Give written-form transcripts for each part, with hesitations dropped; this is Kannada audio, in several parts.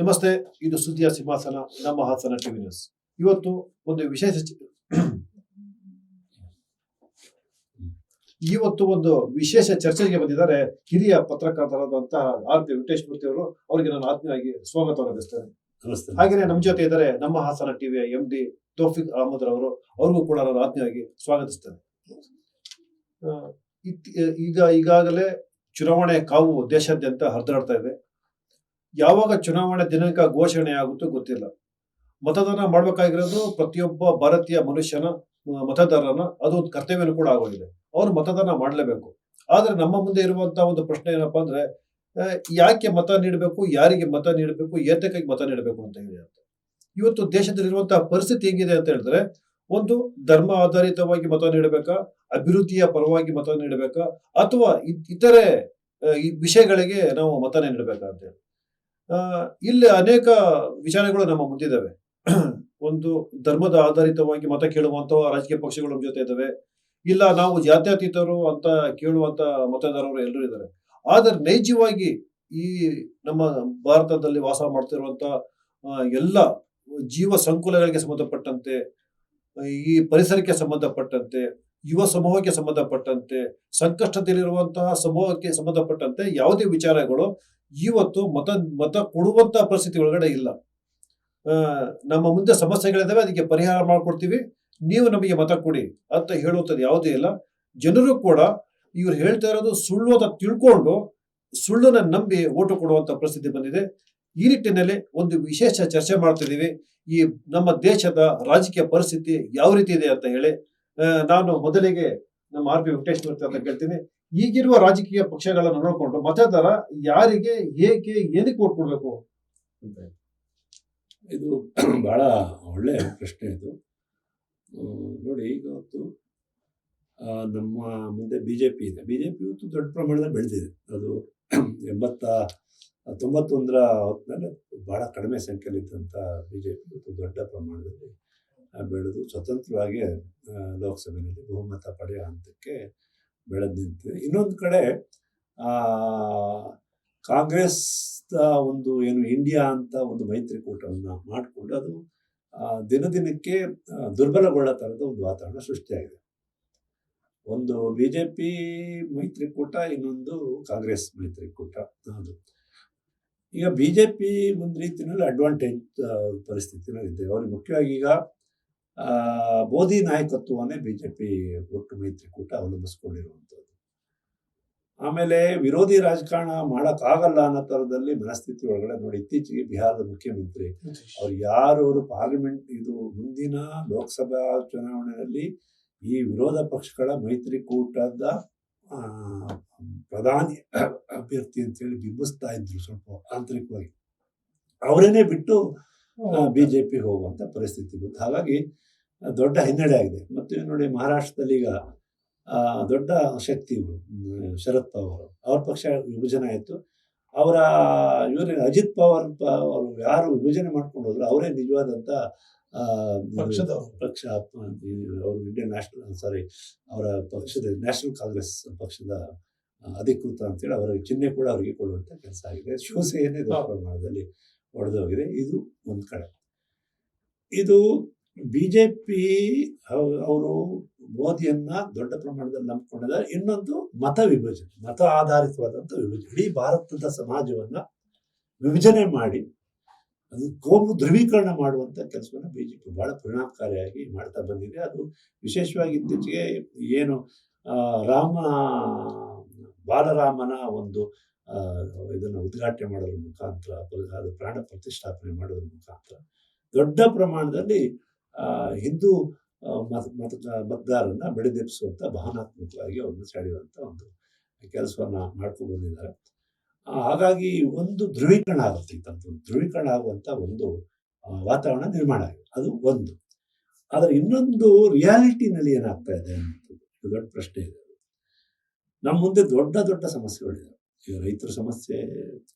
ನಮಸ್ತೆ, ಇದು ಸುದ್ದಿಯ ಸಿಂಹಾಸನ, ನಮ್ಮ ಹಾಸನ ಟಿವಿ ನ್ಯೂಸ್. ಇವತ್ತು ಒಂದು ವಿಶೇಷ ಚರ್ಚೆಗೆ ಬಂದಿದ್ದಾರೆ ಹಿರಿಯ ಪತ್ರಕರ್ತರಾದಂತಹ ಆರ್.ಪಿ. ವೆಂಕಟೇಶ್ ಮೂರ್ತಿ ಅವರು. ಅವರಿಗೆ ನಾನು ಆತ್ಮೀಯವಾಗಿ ಸ್ವಾಗತವನ್ನು ಬಯಸ್ತೇನೆ. ಹಾಗೆಯೇ ನಮ್ಮ ಜೊತೆ ಇದ್ದಾರೆ ನಮ್ಮ ಹಾಸನ ಟಿವಿಯ MD ತೌಫಿಕ್ ಅಹಮದ್ ರವರು. ಅವ್ರಿಗೂ ಕೂಡ ನಾನು ಆತ್ಮೀಯವಾಗಿ ಸ್ವಾಗತಿಸ್ತೇನೆ. ಈಗಾಗಲೇ ಚುನಾವಣೆ ಕಾವು ದೇಶಾದ್ಯಂತ ಹರಿದಾಡ್ತಾ ಇದೆ. ಯಾವಾಗ ಚುನಾವಣೆ ದಿನಾಂಕ ಘೋಷಣೆ ಆಗುತ್ತೋ ಗೊತ್ತಿಲ್ಲ. ಮತದಾನ ಮಾಡಬೇಕಾಗಿರೋದು ಪ್ರತಿಯೊಬ್ಬ ಭಾರತೀಯ ಮನುಷ್ಯನ ಮತದಾರನ ಅದು ಒಂದು ಕರ್ತವ್ಯನೂ ಕೂಡ ಆಗೋಗಿದೆ. ಅವರು ಮತದಾನ ಮಾಡಲೇಬೇಕು. ಆದ್ರೆ ನಮ್ಮ ಮುಂದೆ ಇರುವಂತಹ ಒಂದು ಪ್ರಶ್ನೆ ಏನಪ್ಪಾ ಅಂದ್ರೆ, ಯಾಕೆ ಮತ ನೀಡಬೇಕು, ಯಾರಿಗೆ ಮತ ನೀಡಬೇಕು, ಏತಕ್ಕಾಗಿ ಮತ ನೀಡಬೇಕು ಅಂತ ಹೇಳಿ ಅಂತ. ಇವತ್ತು ದೇಶದಲ್ಲಿರುವಂತಹ ಪರಿಸ್ಥಿತಿ ಹೇಗಿದೆ ಅಂತ ಹೇಳಿದ್ರೆ, ಒಂದು ಧರ್ಮ ಆಧಾರಿತವಾಗಿ ಮತ ನೀಡಬೇಕಾ, ಅಭಿವೃದ್ಧಿಯ ಪರವಾಗಿ ಮತ ನೀಡಬೇಕಾ, ಅಥವಾ ಇತರೆ ಈ ವಿಷಯಗಳಿಗೆ ನಾವು ಮತ ನೀಡಬೇಕಾ ಅಂತ ಹೇಳಿ. ಇಲ್ಲಿ ಅನೇಕ ವಿಚಾರಗಳು ನಮ್ಮ ಮುಂದಿದ್ದಾವೆ. ಒಂದು ಧರ್ಮದ ಆಧಾರಿತವಾಗಿ ಮತ ಕೇಳುವಂತಹ ರಾಜಕೀಯ ಪಕ್ಷಗಳು ನಮ್ಮ ಜೊತೆ ಇದ್ದಾವೆ. ಇಲ್ಲ ನಾವು ಜಾತ್ಯತೀತರು ಅಂತ ಕೇಳುವಂತ ಮತದಾರರು ಎಲ್ಲರೂ ಇದ್ದಾರೆ. ಆದ್ರೆ ನೈಜವಾಗಿ ಈ ನಮ್ಮ ಭಾರತದಲ್ಲಿ ವಾಸ ಮಾಡ್ತಿರುವಂತ ಎಲ್ಲ ಜೀವ ಸಂಕುಲಗಳಿಗೆ ಸಂಬಂಧಪಟ್ಟಂತೆ, ಈ ಪರಿಸರಕ್ಕೆ ಸಂಬಂಧಪಟ್ಟಂತೆ, ಯುವ ಸಮೂಹಕ್ಕೆ ಸಂಬಂಧಪಟ್ಟಂತೆ, ಸಂಕಷ್ಟದಲ್ಲಿರುವಂತಹ ಸಮೂಹಕ್ಕೆ ಸಂಬಂಧಪಟ್ಟಂತೆ ಯಾವುದೇ ವಿಚಾರಗಳು ಇವತ್ತು ಮತ ಕೊಡುವಂತಹ ಪರಿಸ್ಥಿತಿ ಒಳಗಡೆ ಇಲ್ಲ. ನಮ್ಮ ಮುಂದೆ ಸಮಸ್ಯೆಗಳಿದಾವೆ, ಅದಕ್ಕೆ ಪರಿಹಾರ ಮಾಡ್ಕೊಡ್ತೀವಿ, ನೀವು ನಮಗೆ ಮತ ಕೊಡಿ ಅಂತ ಹೇಳುವಂಥದ್ದು ಯಾವುದೇ ಇಲ್ಲ. ಜನರು ಕೂಡ ಇವ್ರು ಹೇಳ್ತಾ ಇರೋದು ಸುಳ್ಳು ಅಂತ ತಿಳ್ಕೊಂಡು ಸುಳ್ಳನ್ನ ನಂಬಿ ಓಟು ಕೊಡುವಂತ ಪರಿಸ್ಥಿತಿ ಬಂದಿದೆ. ಈ ನಿಟ್ಟಿನಲ್ಲಿ ಒಂದು ವಿಶೇಷ ಚರ್ಚೆ ಮಾಡ್ತಿದ್ದೀವಿ. ಈ ನಮ್ಮ ದೇಶದ ರಾಜಕೀಯ ಪರಿಸ್ಥಿತಿ ಯಾವ ರೀತಿ ಇದೆ ಅಂತ ಹೇಳಿ. ನಾನು ಮೊದಲಿಗೆ ನಮ್ಮ ಆರ್.ಪಿ. ವೆಂಕಟೇಶ್ ಮೂರ್ತಿ ಅಂತ ಕೇಳ್ತೀನಿ. ಈಗಿರುವ ರಾಜಕೀಯ ಪಕ್ಷಗಳನ್ನು ನೋಡಿಕೊಂಡು ಮತದಾರ ಯಾರಿಗೆ, ಹೇಗೆ, ಏನಕ್ಕೆ ಓಟ್ ಕೊಡ್ಬೇಕು ಅಂತ. ಇದು ಬಹಳ ಒಳ್ಳೆ ಪ್ರಶ್ನೆ ಇದು. ನೋಡಿ, ಇವತ್ತು ನಮ್ಮ ಮುಂದೆ BJP ಇದೆ. BJP ಇವತ್ತು ದೊಡ್ಡ ಪ್ರಮಾಣದಲ್ಲಿ ಬೆಳೆದಿದೆ. ಅದು 91ರ ಹೊತ್ತಿನಲ್ಲಿ ಬಹಳ ಕಡಿಮೆ ಸಂಖ್ಯೆಯಲ್ಲಿದ್ದಂಥ BJP ಇವತ್ತು ದೊಡ್ಡ ಪ್ರಮಾಣದಲ್ಲಿ ಬೆಳೆದು ಸ್ವತಂತ್ರವಾಗಿ ಲೋಕಸಭೆಯಲ್ಲಿ ಬಹುಮತ ಪಡೆಯುವ ಹಂತಕ್ಕೆ ಬೆಳೆದು ನಿಂತಿದೆ. ಇನ್ನೊಂದು ಕಡೆ ಕಾಂಗ್ರೆಸ್ ಒಂದು ಏನು ಇಂಡಿಯಾ ಅಂತ ಒಂದು ಮೈತ್ರಿಕೂಟವನ್ನು ಮಾಡಿಕೊಂಡು ಅದು ದಿನದಿನಕ್ಕೆ ದುರ್ಬಲಗೊಳ್ಳೋ ಥರದ ಒಂದು ವಾತಾವರಣ ಸೃಷ್ಟಿಯಾಗಿದೆ. ಒಂದು BJP ಮೈತ್ರಿಕೂಟ, ಇನ್ನೊಂದು ಕಾಂಗ್ರೆಸ್ ಮೈತ್ರಿಕೂಟ. ಅದು ಈಗ BJP ಒಂದು ರೀತಿಯಲ್ಲಿ ಅಡ್ವಾಂಟೇಜ್ ಪರಿಸ್ಥಿತಿನಲ್ಲಿದೆ. ಅವ್ರಿಗೆ ಮುಖ್ಯವಾಗಿ ಈಗ ಮೋದಿ ನಾಯಕತ್ವವನ್ನೇ BJP ಒಟ್ಟು ಮೈತ್ರಿಕೂಟ ಅವಲಂಬಿಸ್ಕೊಂಡಿರುವಂಥದ್ದು. ಆಮೇಲೆ ವಿರೋಧಿ ರಾಜಕಾರಣ ಮಾಡೋಕ್ಕಾಗಲ್ಲ ಅನ್ನೋ ಥರದಲ್ಲಿ ಮನಸ್ಥಿತಿ ಒಳಗಡೆ ನೋಡಿ, ಇತ್ತೀಚೆಗೆ ಬಿಹಾರದ ಮುಖ್ಯಮಂತ್ರಿ ಅವ್ರು ಯಾರು ಪಾರ್ಲಿಮೆಂಟ್ ಇದು ಮುಂದಿನ ಲೋಕಸಭಾ ಚುನಾವಣೆಯಲ್ಲಿ ಈ ವಿರೋಧ ಪಕ್ಷಗಳ ಮೈತ್ರಿಕೂಟದ ಪ್ರಧಾನಿ ಅಭ್ಯರ್ಥಿ ಅಂತೇಳಿ ಬಿಂಬಿಸ್ತಾ ಇದ್ರು ಸ್ವಲ್ಪ ಆಂತರಿಕವಾಗಿ. ಅವರೇನೆ ಬಿಟ್ಟು BJP ಹೋಗುವಂಥ ಪರಿಸ್ಥಿತಿ ಬಂತು. ಹಾಗಾಗಿ ದೊಡ್ಡ ಹಿನ್ನಡೆ ಆಗಿದೆ. ಮತ್ತು ನೋಡಿ, ಮಹಾರಾಷ್ಟ್ರದಲ್ಲಿ ಈಗ ದೊಡ್ಡ ಶಕ್ತಿ ಇವರು ಶರದ್ ಪವಾರ್, ಅವ್ರ ಪಕ್ಷ ವಿಭಜನೆ ಆಯಿತು. ಇವರು ಅಜಿತ್ ಪವಾರ್ ಅವರು ಯಾರು ವಿಭಜನೆ ಮಾಡ್ಕೊಂಡು ಹೋದ್ರು ಅವರೇ ನಿಜವಾದಂಥ ಪಕ್ಷ. ಅವರು ಇಂಡಿಯನ್ ಅವರ ಪಕ್ಷದ ನ್ಯಾಷನಲ್ ಕಾಂಗ್ರೆಸ್ ಪಕ್ಷದ ಅಧಿಕೃತ ಅಂತೇಳಿ ಅವರ ಚಿಹ್ನೆ ಕೂಡ ಅವರಿಗೆ ಕೊಡುವಂಥ ಕೆಲಸ ಆಗಿದೆ. ಶಿವಸೇನೆ ದೊಡ್ಡ ಪ್ರಮಾಣದಲ್ಲಿ ಒಡೆದೋಗಿದೆ. ಇದು ಒಂದು ಕಡೆ. ಇದು BJP ಅವರು ಮೋದಿಯನ್ನ ದೊಡ್ಡ ಪ್ರಮಾಣದಲ್ಲಿ ನಂಬಿಕೊಂಡಿದ್ದಾರೆ. ಇನ್ನೊಂದು ಮತ ವಿಭಜನೆ, ಮತ ಆಧಾರಿತವಾದಂಥ ವಿಭಜನೆ. ಇಡೀ ಭಾರತದ ಸಮಾಜವನ್ನ ವಿಭಜನೆ ಮಾಡಿ ಅದು ಕೋಮು ಧ್ರುವೀಕರಣ ಮಾಡುವಂಥ ಕೆಲಸವನ್ನು BJP ಬಹಳ ಪರಿಣಾಮಕಾರಿಯಾಗಿ ಮಾಡ್ತಾ ಬಂದಿದೆ. ಅದು ವಿಶೇಷವಾಗಿ ಇತ್ತೀಚೆಗೆ ಏನು ಬಾಲರಾಮನ ಒಂದು ಇದನ್ನು ಉದ್ಘಾಟನೆ ಮಾಡೋದ್ರ ಮುಖಾಂತರ, ಅದು ಪ್ರಾಣ ಪ್ರತಿಷ್ಠಾಪನೆ ಮಾಡೋದ್ರ ಮುಖಾಂತರ ದೊಡ್ಡ ಪ್ರಮಾಣದಲ್ಲಿ ಹಿಂದೂ ಮತದಾರರನ್ನ ಬೆಳೆದೆಬ್ಬಿಸುವಂಥ ಭಾವನಾತ್ಮಕವಾಗಿ ಅವ್ರನ್ನ ಸೆಳೆಯುವಂಥ ಒಂದು ಕೆಲಸವನ್ನ ಮಾಡ್ಕೊಂಡು ಬಂದಿದ್ದಾರೆ. ಹಾಗಾಗಿ ಒಂದು ಧ್ರುವೀಕರಣ ಆಗುತ್ತೆ, ಧ್ರುವೀಕರಣ ಆಗುವಂಥ ಒಂದು ವಾತಾವರಣ ನಿರ್ಮಾಣ ಆಗಿದೆ. ಅದು ಒಂದು. ಆದರೆ ಇನ್ನೊಂದು ರಿಯಾಲಿಟಿನಲ್ಲಿ ಏನಾಗ್ತಾ ಇದೆ ಅನ್ನೋದು ದೊಡ್ಡ ಪ್ರಶ್ನೆ ಇದೆ. ನಮ್ಮ ಮುಂದೆ ದೊಡ್ಡ ದೊಡ್ಡ ಸಮಸ್ಯೆಗಳಿದೆ. ಈಗ ರೈತರ ಸಮಸ್ಯೆ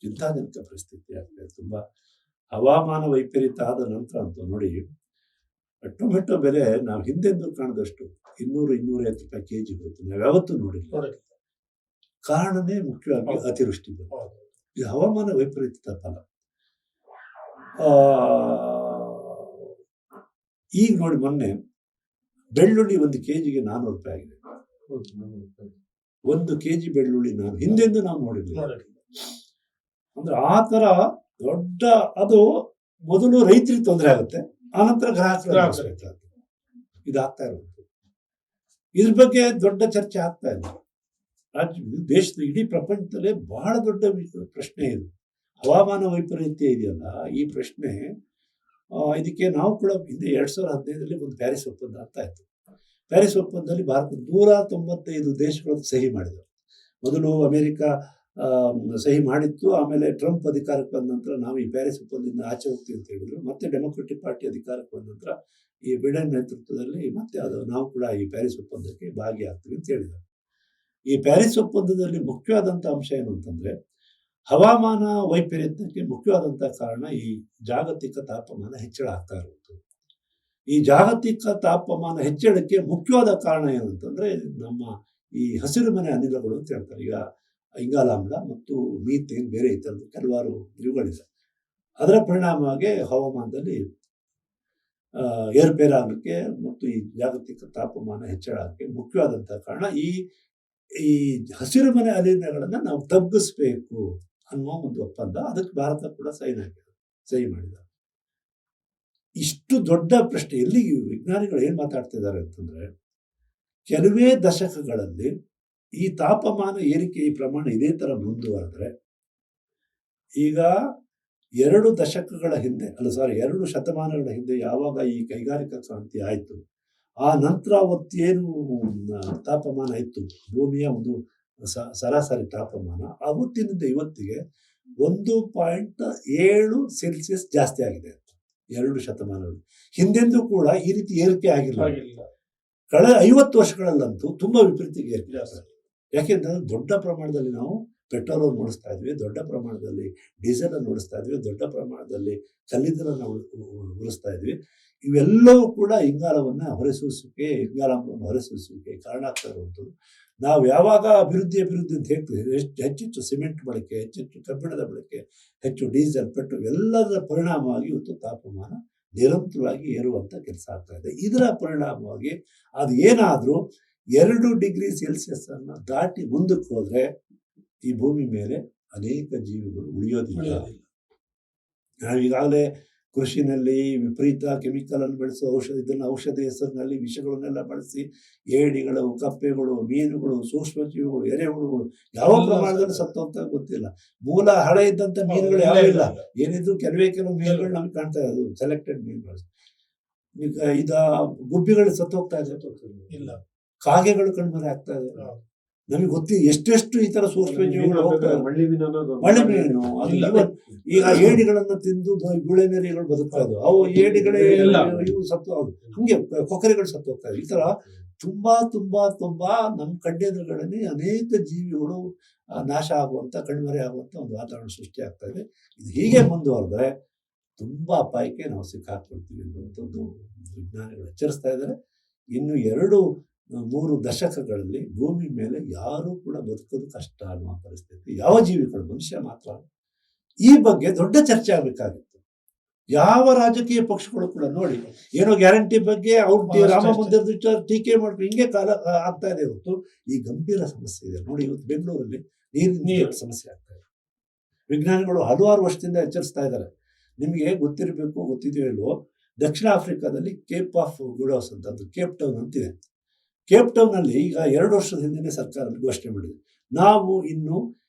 ಚಿಂತಾಜನಕ ಪರಿಸ್ಥಿತಿ ಆಗ್ತದೆ. ತುಂಬ ಹವಾಮಾನ ವೈಪರೀತ್ಯ ಆದ ನಂತರ ಅಂತೂ ನೋಡಿ, ಟೊಮೆಟೊ ಬೆಲೆ ನಾವು ಹಿಂದೆಂದು ಕಾಣದಷ್ಟು 200-250 ರೂಪಾಯಿ kg ಹೋಯ್ತು. ನಾವು ಯಾವತ್ತೂ ನೋಡಿಲ್ಲ. ಕಾರಣನೇ ಮುಖ್ಯವಾಗಿ ಅತಿವೃಷ್ಟಿ. ಇದು ಹವಾಮಾನ ವೈಪರೀತ್ಯದ ಫಲ. ಈಗ ನೋಡಿ ಮೊನ್ನೆ ಬೆಳ್ಳುಳ್ಳಿ 1 kg 400 ರೂಪಾಯಿ ಆಗಿದೆ. 1 kg ಬೆಳ್ಳುಳ್ಳಿ ನಾನು ಹಿಂದೆಂದು ನಾವು ನೋಡಿರ್ಲಿಲ್ಲ. ಅಂದ್ರೆ ಆ ತರ ದೊಡ್ಡ, ಅದು ಮೊದಲು ರೈತರಿಗೆ ತೊಂದರೆ ಆಗುತ್ತೆ, ಆನಂತರ ಗ್ರಾಹಕರು ಇದಾಗ್ತಾ ಇರುತ್ತೆ. ಇದ್ರ ಬಗ್ಗೆ ದೊಡ್ಡ ಚರ್ಚೆ ಆಗ್ತಾ ಇಲ್ಲ. ದೇಶದ ಇಡೀ ಪ್ರಪಂಚದಲ್ಲೇ ಬಹಳ ದೊಡ್ಡ ಪ್ರಶ್ನೆ ಇದು. ಹವಾಮಾನ ವೈಪರೀತ್ಯ ಇದೆಯಲ್ಲ, ಈ ಪ್ರಶ್ನೆ ಇದಕ್ಕೆ ನಾವು ಕೂಡ ಹಿಂದೆ 2015 ಒಂದು ಪ್ಯಾರಿಸ್ ಒಪ್ಪಂದ ಅಂತ ಆಯ್ತು. ಪ್ಯಾರಿಸ್ ಒಪ್ಪಂದದಲ್ಲಿ ಭಾರತ 195 ದೇಶಗಳು ಸಹಿ ಮಾಡಿದವು. ಮೊದಲು ಅಮೆರಿಕ ಸಹಿ ಮಾಡಿತ್ತು, ಆಮೇಲೆ ಟ್ರಂಪ್ ಅಧಿಕಾರಕ್ಕೆ ಬಂದ ನಂತರ ನಾವು ಈ ಪ್ಯಾರಿಸ್ ಒಪ್ಪಂದದಿಂದ ಆಚೆ ಹೋಗ್ತೀವಿ ಅಂತ ಹೇಳಿದ್ರು. ಮತ್ತೆ ಡೆಮೊಕ್ರೆಟಿಕ್ ಪಾರ್ಟಿ ಅಧಿಕಾರಕ್ಕೆ ಬಂದ ನಂತರ ಈ ಬಿಡೆನ್ ನೇತೃತ್ವದಲ್ಲಿ ಮತ್ತೆ ನಾವು ಕೂಡ ಈ ಪ್ಯಾರಿಸ್ ಒಪ್ಪಂದಕ್ಕೆ ಭಾಗಿಯಾಗ್ತೀವಿ ಅಂತ ಹೇಳಿದ್ದಾರೆ. ಈ ಪ್ಯಾರಿಸ್ ಒಪ್ಪಂದದಲ್ಲಿ ಮುಖ್ಯವಾದಂಥ ಅಂಶ ಏನು ಅಂತಂದ್ರೆ, ಹವಾಮಾನ ವೈಪರೀತ್ಯಕ್ಕೆ ಮುಖ್ಯವಾದಂಥ ಕಾರಣ ಈ ಜಾಗತಿಕ ತಾಪಮಾನ ಹೆಚ್ಚಳ ಆಗ್ತಾ ಇರುವುದು. ಈ ಜಾಗತಿಕ ತಾಪಮಾನ ಹೆಚ್ಚಳಕ್ಕೆ ಮುಖ್ಯವಾದ ಕಾರಣ ಏನಂತಂದ್ರೆ ನಮ್ಮ ಈ ಹಸಿರು ಮನೆ ಅನಿಲಗಳು ಅಂತ ಹೇಳ್ತಾರೆ. ಈಗ ಇಂಗಾಲಾಮ್ಲ ಮತ್ತು ಮೀಥೇನ್, ಬೇರೆ ಈ ಥರದ್ದು ಕೆಲವಾರು ಇವುಗಳಿದೆ. ಅದರ ಪರಿಣಾಮವಾಗಿ ಹವಾಮಾನದಲ್ಲಿ ಏರ್ಪೇರ್ ಆಗಲಿಕ್ಕೆ ಮತ್ತು ಈ ಜಾಗತಿಕ ತಾಪಮಾನ ಹೆಚ್ಚಳ ಆಗಲಿಕ್ಕೆ ಮುಖ್ಯವಾದಂಥ ಕಾರಣ ಈ ಹಸಿರು ಮನೆ ಅನಿಲಗಳನ್ನು ನಾವು ತಗ್ಗಿಸ್ಬೇಕು ಅನ್ನುವ ಒಂದು ಒಪ್ಪಂದ. ಅದಕ್ಕೆ ಭಾರತ ಕೂಡ ಸಹಿ ಮಾಡಿದ. ಇಷ್ಟು ದೊಡ್ಡ ಪ್ರಶ್ನೆ ಎಲ್ಲಿ ವಿಜ್ಞಾನಿಗಳು ಏನ್ ಮಾತಾಡ್ತಿದ್ದಾರೆ ಅಂತಂದ್ರೆ, ಕೆಲವೇ ದಶಕಗಳಲ್ಲಿ ಈ ತಾಪಮಾನ ಏರಿಕೆ ಈ ಪ್ರಮಾಣ ಇದೇ ತರ ಮುಂದುವರೆದ್ರೆ, ಈಗ 2 ಶತಮಾನಗಳ ಹಿಂದೆ ಯಾವಾಗ ಈ ಕೈಗಾರಿಕಾ ಕ್ರಾಂತಿ ಆಯಿತು, ಆ ನಂತರ ಅವತ್ತೇನು ತಾಪಮಾನ ಇತ್ತು, ಭೂಮಿಯ ಒಂದು ಸರಾಸರಿ ತಾಪಮಾನ ಅವತ್ತಿನಿಂದ ಇವತ್ತಿಗೆ 1.7 ಸೆಲ್ಸಿಯಸ್ ಜಾಸ್ತಿ ಆಗಿದೆ. 2 ಶತಮಾನಗಳು ಹಿಂದೆಂದೂ ಕೂಡ ಈ ರೀತಿ ಏರಿಕೆ ಆಗಿಲ್ಲ. ಕಳೆದ 50 ವರ್ಷಗಳಲ್ಲಂತೂ ತುಂಬಾ ವಿಪರೀತ ಏರಿಕೆ ಆಗ್ತದೆ. ಯಾಕೆಂತಂದ್ರೆ ದೊಡ್ಡ ಪ್ರಮಾಣದಲ್ಲಿ ನಾವು ಪೆಟ್ರೋಲ್ ಅನ್ನು ಓಡಿಸ್ತಾ ಇದ್ವಿ, ದೊಡ್ಡ ಪ್ರಮಾಣದಲ್ಲಿ ಡೀಸೆಲ್ ಅನ್ನು ಓಡಿಸ್ತಾ ಇದ್ವಿ, ದೊಡ್ಡ ಪ್ರಮಾಣದಲ್ಲಿ ಕಲ್ಲಿದ್ದಲನ್ನು ಉಳಿಸ್ತಾ ಇದ್ವಿ. ಇವೆಲ್ಲವೂ ಕೂಡ ಇಂಗಾಲವನ್ನು ಇಂಗಾಲಾಮ್ಲವನ್ನು ಹೊರಸೂಸುವಿಕೆ ಕಾರಣ ಆಗ್ತಾ ಇರುವಂಥದ್ದು. ನಾವು ಯಾವಾಗ ಅಭಿವೃದ್ಧಿ ಅಂತ ಹೇಳ್ತೀವಿ, ಹೆಚ್ಚೆಚ್ಚು ಸಿಮೆಂಟ್ ಬಳಕೆ, ಹೆಚ್ಚೆಚ್ಚು ಕಬ್ಬಿಣದ ಬಳಕೆ, ಹೆಚ್ಚು ಡೀಸೆಲ್, ಪೆಟ್ರೋಲ್ ಎಲ್ಲದರ ಪರಿಣಾಮವಾಗಿ ಇವತ್ತು ತಾಪಮಾನ ನಿರಂತರವಾಗಿ ಏರುವಂಥ ಕೆಲಸ ಆಗ್ತಾ ಇದೆ. ಇದರ ಪರಿಣಾಮವಾಗಿ ಅದು ಏನಾದರೂ 2 ಡಿಗ್ರಿ ಸೆಲ್ಸಿಯಸ್ ಅನ್ನು ದಾಟಿ ಮುಂದಕ್ಕೆ ಹೋದ್ರೆ ಈ ಭೂಮಿ ಮೇಲೆ ಅನೇಕ ಜೀವಿಗಳು ಉಳಿಯೋದಿಲ್ಲ. ನಾವೀಗಾಗಲೇ ಕೃಷಿನಲ್ಲಿ ವಿಪರೀತ ಕೆಮಿಕಲ್ ಅನ್ನು ಬೆಳೆಸೋ ಔಷಧಿ ಹೆಸರಿನಲ್ಲಿ ವಿಷಗಳನ್ನೆಲ್ಲ ಬಳಸಿ ಏಡಿಗಳು, ಕಪ್ಪೆಗಳು, ಮೀನುಗಳು, ಸೂಕ್ಷ್ಮಜೀವಿಗಳು, ಎರೆಹುಳುಗಳು ಯಾವ ಪ್ರಮಾಣದಲ್ಲಿ ಸತ್ತೋಗ್ತಾ ಗೊತ್ತಿಲ್ಲ. ಮೂಲ ಹಳೆ ಇದ್ದಂಥ ಮೀನುಗಳು ಯಾವ ಇಲ್ಲ, ಏನಿದ್ರು ಕೆಲವು ಮೀನುಗಳು ನಮ್ಗೆ ಕಾಣ್ತಾ ಇರೋದು ಸೆಲೆಕ್ಟೆಡ್ ಮೀನುಗಳು. ಈಗ ಗುಬ್ಬಿಗಳು ಸತ್ತೋಗ್ತಾ ಇಲ್ಲ, ಕಾಗೆಗಳು ಕಣ್ಮರೆ ಆಗ್ತಾ ಇದೆ. ನಮಗೆ ಗೊತ್ತಿಲ್ಲ ಎಷ್ಟೆಷ್ಟು ಈ ತರ ಸೂಕ್ಷ್ಮ ಜೀವಿಗಳು ಮಳ್ಳಿ ಮೀನು. ಈಗ ಏಡಿಗಳನ್ನ ತಿಂದು ಗುಳೆನೆರೆಗಳು ಬದುಕ್ತಾ ಇದ್ವು, ಅವು ಏಡಿಗಳೇ ಇವು ಸತ್ತು, ಹಂಗೆ ಕೊಕ್ಕರೆಗಳು ಸತ್ತು ಹೋಗ್ತಾ ಇದ್ವು. ಈ ತರ ತುಂಬಾ ತುಂಬಾ ತುಂಬಾ ನಮ್ಮ ಕಣ್ಣೆದುರುಗಳಲ್ಲಿ ಅನೇಕ ಜೀವಿಗಳು ನಾಶ ಆಗುವಂತ, ಕಣ್ಮರೆ ಆಗುವಂತ ಒಂದು ವಾತಾವರಣ ಸೃಷ್ಟಿ ಆಗ್ತಾ ಇದೆ. ಇದು ಹೀಗೆ ಮುಂದುವರೆದ್ರೆ ತುಂಬಾ ಅಪಾಯಕ್ಕೆ ನಾವು ಸಿಕ್ಕಾಕೊಳ್ತೀವಿ ಅನ್ನುವಂಥದ್ದು ವಿಜ್ಞಾನಿಗಳು ಎಚ್ಚರಿಸ್ತಾ ಇದ್ದಾರೆ. ಇನ್ನು 2-3 ದಶಕಗಳಲ್ಲಿ ಭೂಮಿ ಮೇಲೆ ಯಾರೂ ಕೂಡ ಬದುಕೋದು ಕಷ್ಟ ಅನ್ನುವ ಪರಿಸ್ಥಿತಿ, ಯಾವ ಜೀವಿಗಳು, ಮನುಷ್ಯ ಮಾತ್ರ. ಈ ಬಗ್ಗೆ ದೊಡ್ಡ ಚರ್ಚೆ ಆಗಬೇಕಾಗಿತ್ತು. ಯಾವ ರಾಜಕೀಯ ಪಕ್ಷಗಳು ಕೂಡ ನೋಡಿ ಏನೋ ಗ್ಯಾರಂಟಿ ಬಗ್ಗೆ ಅವ್ರ ರಾಮ ಮಂದಿರದ ಟೀಕೆ ಮಾಡ್ಕೊಂಡು ಹಿಂಗೆ ಕಾಲ ಆಗ್ತಾ ಇದೆ ಹೊರತು ಈ ಗಂಭೀರ ಸಮಸ್ಯೆ ಇದೆ. ನೋಡಿ ಇವತ್ತು ಬೆಂಗಳೂರಲ್ಲಿ ನೀರಿನ ಸಮಸ್ಯೆ ಆಗ್ತಾ ಇದೆ. ವಿಜ್ಞಾನಿಗಳು ಹಲವಾರು ವರ್ಷದಿಂದ ಎಚ್ಚರಿಸ್ತಾ ಇದ್ದಾರೆ. ನಿಮಗೆ ಗೊತ್ತಿದೆಯೋ ಇಲ್ವೋ, ದಕ್ಷಿಣ ಆಫ್ರಿಕಾದಲ್ಲಿ ಕೇಪ್ ಆಫ್ ಗುಡ್ ಹೌಸ್ ಅಂತ ಕೇಪ್ ಟೌನ್ ಅಂತಿದೆ. ಕೇಪ್ ಟೌನ್ ಅಲ್ಲಿ ಈಗ 2 ವರ್ಷದ ಹಿಂದೆ ಸರ್ಕಾರ ಘೋಷಣೆ ಮಾಡಿದೆ, ನಾವು ಇನ್ನು